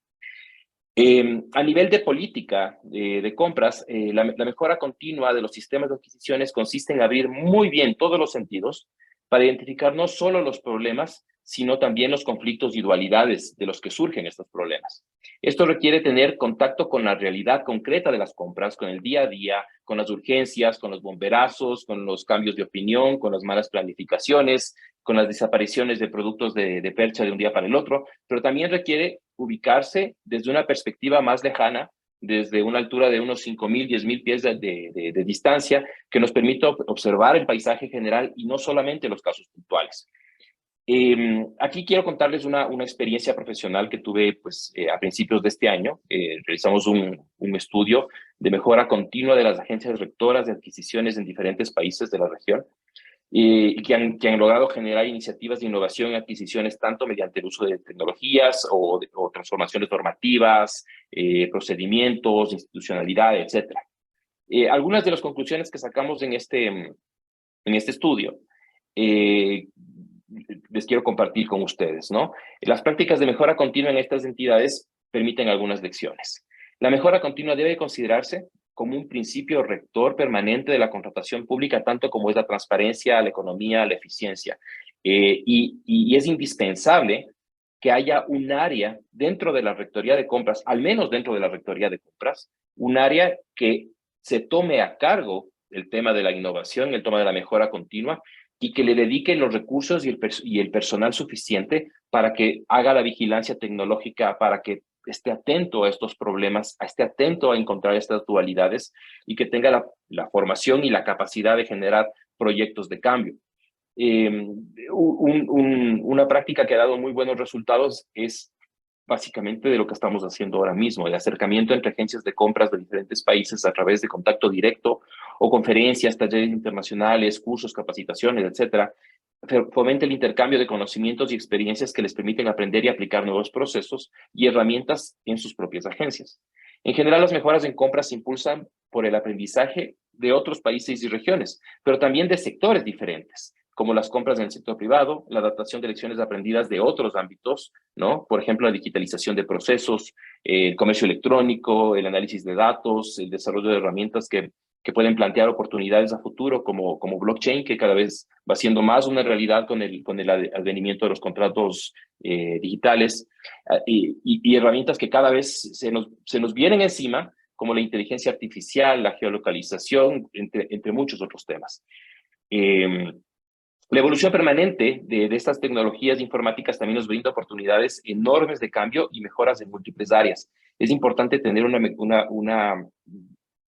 A nivel de política de compras, la mejora continua de los sistemas de adquisiciones consiste en abrir muy bien todos los sentidos para identificar no solo los problemas, sino también los conflictos y dualidades de los que surgen estos problemas. Esto requiere tener contacto con la realidad concreta de las compras, con el día a día, con las urgencias, con los bomberazos, con los cambios de opinión, con las malas planificaciones, con las desapariciones de productos de percha de un día para el otro, pero también requiere ubicarse desde una perspectiva más lejana, desde una altura de unos 5.000, 10.000 pies de distancia, que nos permita observar el paisaje general y no solamente los casos puntuales. Aquí quiero contarles una experiencia profesional que tuve pues, a principios de este año. Realizamos un estudio de mejora continua de las agencias rectoras de adquisiciones en diferentes países de la región y que han logrado generar iniciativas de innovación en adquisiciones tanto mediante el uso de tecnologías o transformaciones normativas, procedimientos, institucionalidad, etc. Algunas de las conclusiones que sacamos en este estudio les quiero compartir con ustedes, ¿no? Las prácticas de mejora continua en estas entidades permiten algunas lecciones. La mejora continua debe considerarse como un principio rector permanente de la contratación pública, tanto como es la transparencia, la economía, la eficiencia. Y es indispensable que haya un área dentro de la Rectoría de Compras, al menos dentro de la Rectoría de Compras, un área que se tome a cargo el tema de la innovación, el tema de la mejora continua, y que le dedique los recursos y el personal suficiente para que haga la vigilancia tecnológica, para que esté atento a estos problemas, esté atento a encontrar estas dualidades y que tenga la formación y la capacidad de generar proyectos de cambio. Una práctica que ha dado muy buenos resultados es básicamente de lo que estamos haciendo ahora mismo, el acercamiento entre agencias de compras de diferentes países a través de contacto directo o conferencias, talleres internacionales, cursos, capacitaciones, etcétera. Fomenta el intercambio de conocimientos y experiencias que les permiten aprender y aplicar nuevos procesos y herramientas en sus propias agencias. En general, las mejoras en compras se impulsan por el aprendizaje de otros países y regiones, pero también de sectores diferentes, como las compras en el sector privado, la adaptación de lecciones aprendidas de otros ámbitos, ¿no? Por ejemplo, la digitalización de procesos, el comercio electrónico, el análisis de datos, el desarrollo de herramientas que pueden plantear oportunidades a futuro, como blockchain, que cada vez va siendo más una realidad con el advenimiento de los contratos digitales, y herramientas que cada vez se nos vienen encima, como la inteligencia artificial, la geolocalización, entre muchos otros temas. La evolución permanente de estas tecnologías informáticas también nos brinda oportunidades enormes de cambio y mejoras en múltiples áreas. Es importante tener una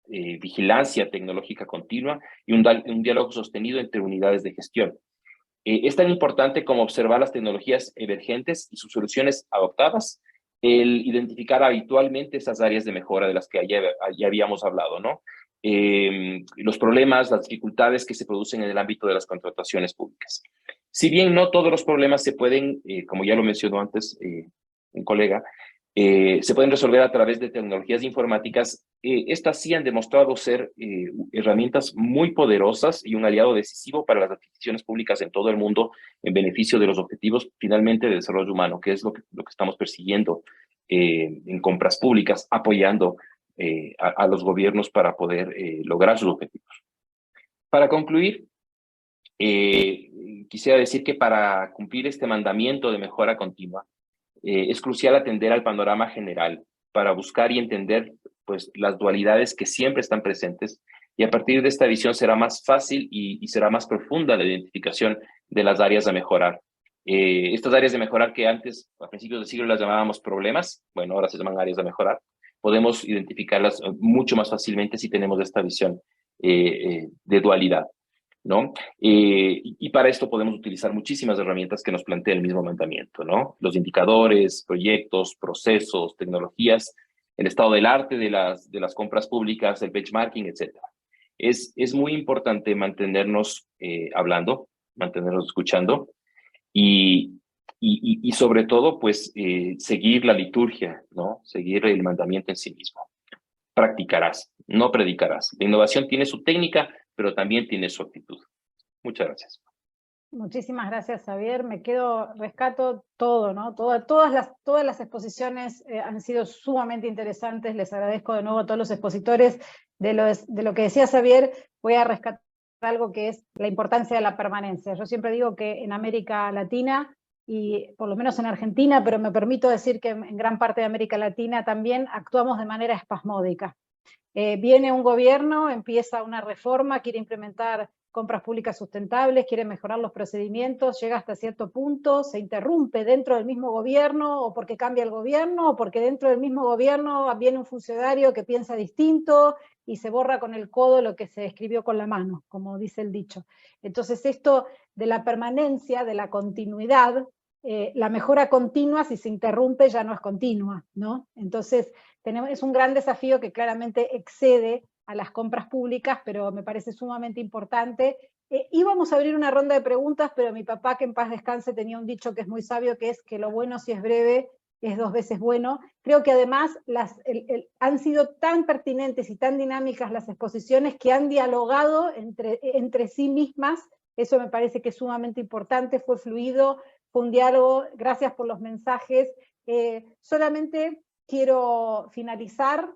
vigilancia tecnológica continua y un diálogo sostenido entre unidades de gestión. Es tan importante como observar las tecnologías emergentes y sus soluciones adoptadas, el identificar habitualmente esas áreas de mejora de las que ya habíamos hablado, ¿no? Los problemas, las dificultades que se producen en el ámbito de las contrataciones públicas. Si bien no todos los problemas se pueden, como ya lo mencionó antes un colega, se pueden resolver a través de tecnologías informáticas, estas sí han demostrado ser herramientas muy poderosas y un aliado decisivo para las adquisiciones públicas en todo el mundo en beneficio de los objetivos finalmente de desarrollo humano, que es lo que estamos persiguiendo en compras públicas, apoyando a los gobiernos para poder lograr sus objetivos. Para concluir, quisiera decir que para cumplir este mandamiento de mejora continua, es crucial atender al panorama general para buscar y entender pues, las dualidades que siempre están presentes, y a partir de esta visión será más fácil y será más profunda la identificación de las áreas a mejorar. Estas áreas de mejorar que antes, a principios del siglo, las llamábamos problemas, bueno, ahora se llaman áreas a mejorar, podemos identificarlas mucho más fácilmente si tenemos esta visión de dualidad, ¿no? Y para esto podemos utilizar muchísimas herramientas que nos plantea el mismo mandamiento, ¿no? Los indicadores, proyectos, procesos, tecnologías, el estado del arte de las compras públicas, el benchmarking, etc. Es muy importante mantenernos hablando, mantenernos escuchando y sobre todo, pues, seguir la liturgia, ¿no? Seguir el mandamiento en sí mismo. Practicarás, no predicarás. La innovación tiene su técnica, pero también tiene su actitud. Muchas gracias. Muchísimas gracias, Xavier. Rescato todo, ¿no? Todas las exposiciones han sido sumamente interesantes. Les agradezco de nuevo a todos los expositores. De lo que decía Xavier, voy a rescatar algo que es la importancia de la permanencia. Yo siempre digo que en América Latina, y por lo menos en Argentina, pero me permito decir que en gran parte de América Latina también actuamos de manera espasmódica. Viene un gobierno, empieza una reforma, quiere implementar compras públicas sustentables, quiere mejorar los procedimientos, llega hasta cierto punto, se interrumpe dentro del mismo gobierno, o porque cambia el gobierno, o porque dentro del mismo gobierno viene un funcionario que piensa distinto y se borra con el codo lo que se escribió con la mano, como dice el dicho. Entonces esto de la permanencia, de la continuidad, la mejora continua, si se interrumpe ya no es continua, ¿no? Entonces es un gran desafío que claramente excede a las compras públicas, pero me parece sumamente importante. Íbamos a abrir una ronda de preguntas, pero mi papá, que en paz descanse, tenía un dicho que es muy sabio, que es que lo bueno, si es breve, es 2 veces bueno. Creo que además han sido tan pertinentes y tan dinámicas las exposiciones que han dialogado entre sí mismas. Eso me parece que es sumamente importante, fue fluido, fue un diálogo. Gracias por los mensajes. Solamente quiero finalizar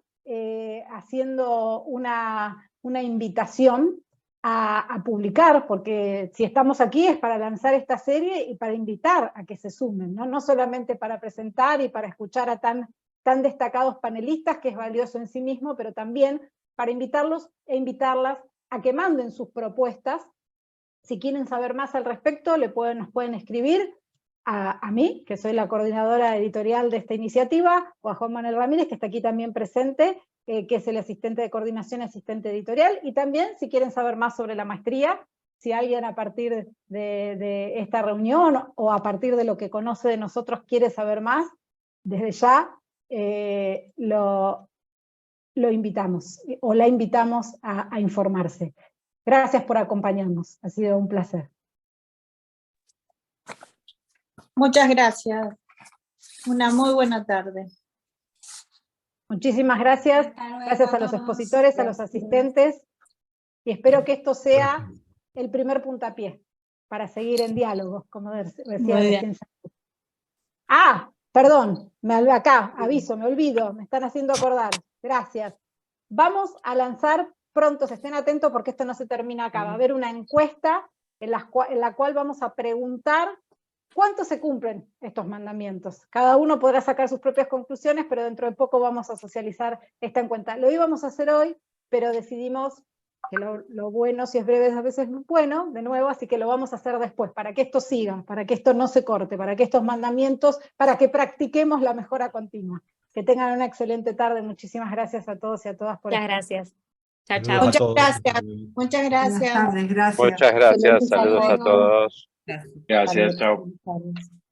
haciendo una invitación a publicar, porque si estamos aquí es para lanzar esta serie y para invitar a que se sumen, no solamente para presentar y para escuchar a tan destacados panelistas, que es valioso en sí mismo, pero también para invitarlos e invitarlas a que manden sus propuestas. Si quieren saber más al respecto, nos pueden escribir a mí, que soy la coordinadora editorial de esta iniciativa, o a Juan Manuel Ramírez, que está aquí también presente, que es el asistente de coordinación y asistente editorial, y también si quieren saber más sobre la maestría, si alguien a partir de esta reunión o a partir de lo que conoce de nosotros quiere saber más, desde ya lo invitamos, o la invitamos a informarse. Gracias por acompañarnos, ha sido un placer. Muchas gracias. Una muy buena tarde. Muchísimas gracias. Gracias a los expositores, a los asistentes, y espero que esto sea el primer puntapié para seguir en diálogo, como decía recién. Ah, perdón, acá, aviso, me olvido, me están haciendo acordar. Gracias. Vamos a lanzar pronto, estén atentos porque esto no se termina acá. Va a haber una encuesta en la cual vamos a preguntar cuánto se cumplen estos mandamientos. Cada uno podrá sacar sus propias conclusiones, pero dentro de poco vamos a socializar esta encuesta. Lo íbamos a hacer hoy, pero decidimos que lo bueno, si es breve, a veces es bueno, de nuevo, así que lo vamos a hacer después, para que esto siga, para que esto no se corte, para que estos mandamientos, para que practiquemos la mejora continua. Que tengan una excelente tarde. Muchísimas gracias a todos y a todas por Muchas estar. gracias. Chao, chao. Muchas gracias. Muchas gracias. Buenas tardes, gracias. Muchas gracias. Saludos a todos. Gracias. Gracias, chao. Buenas tardes.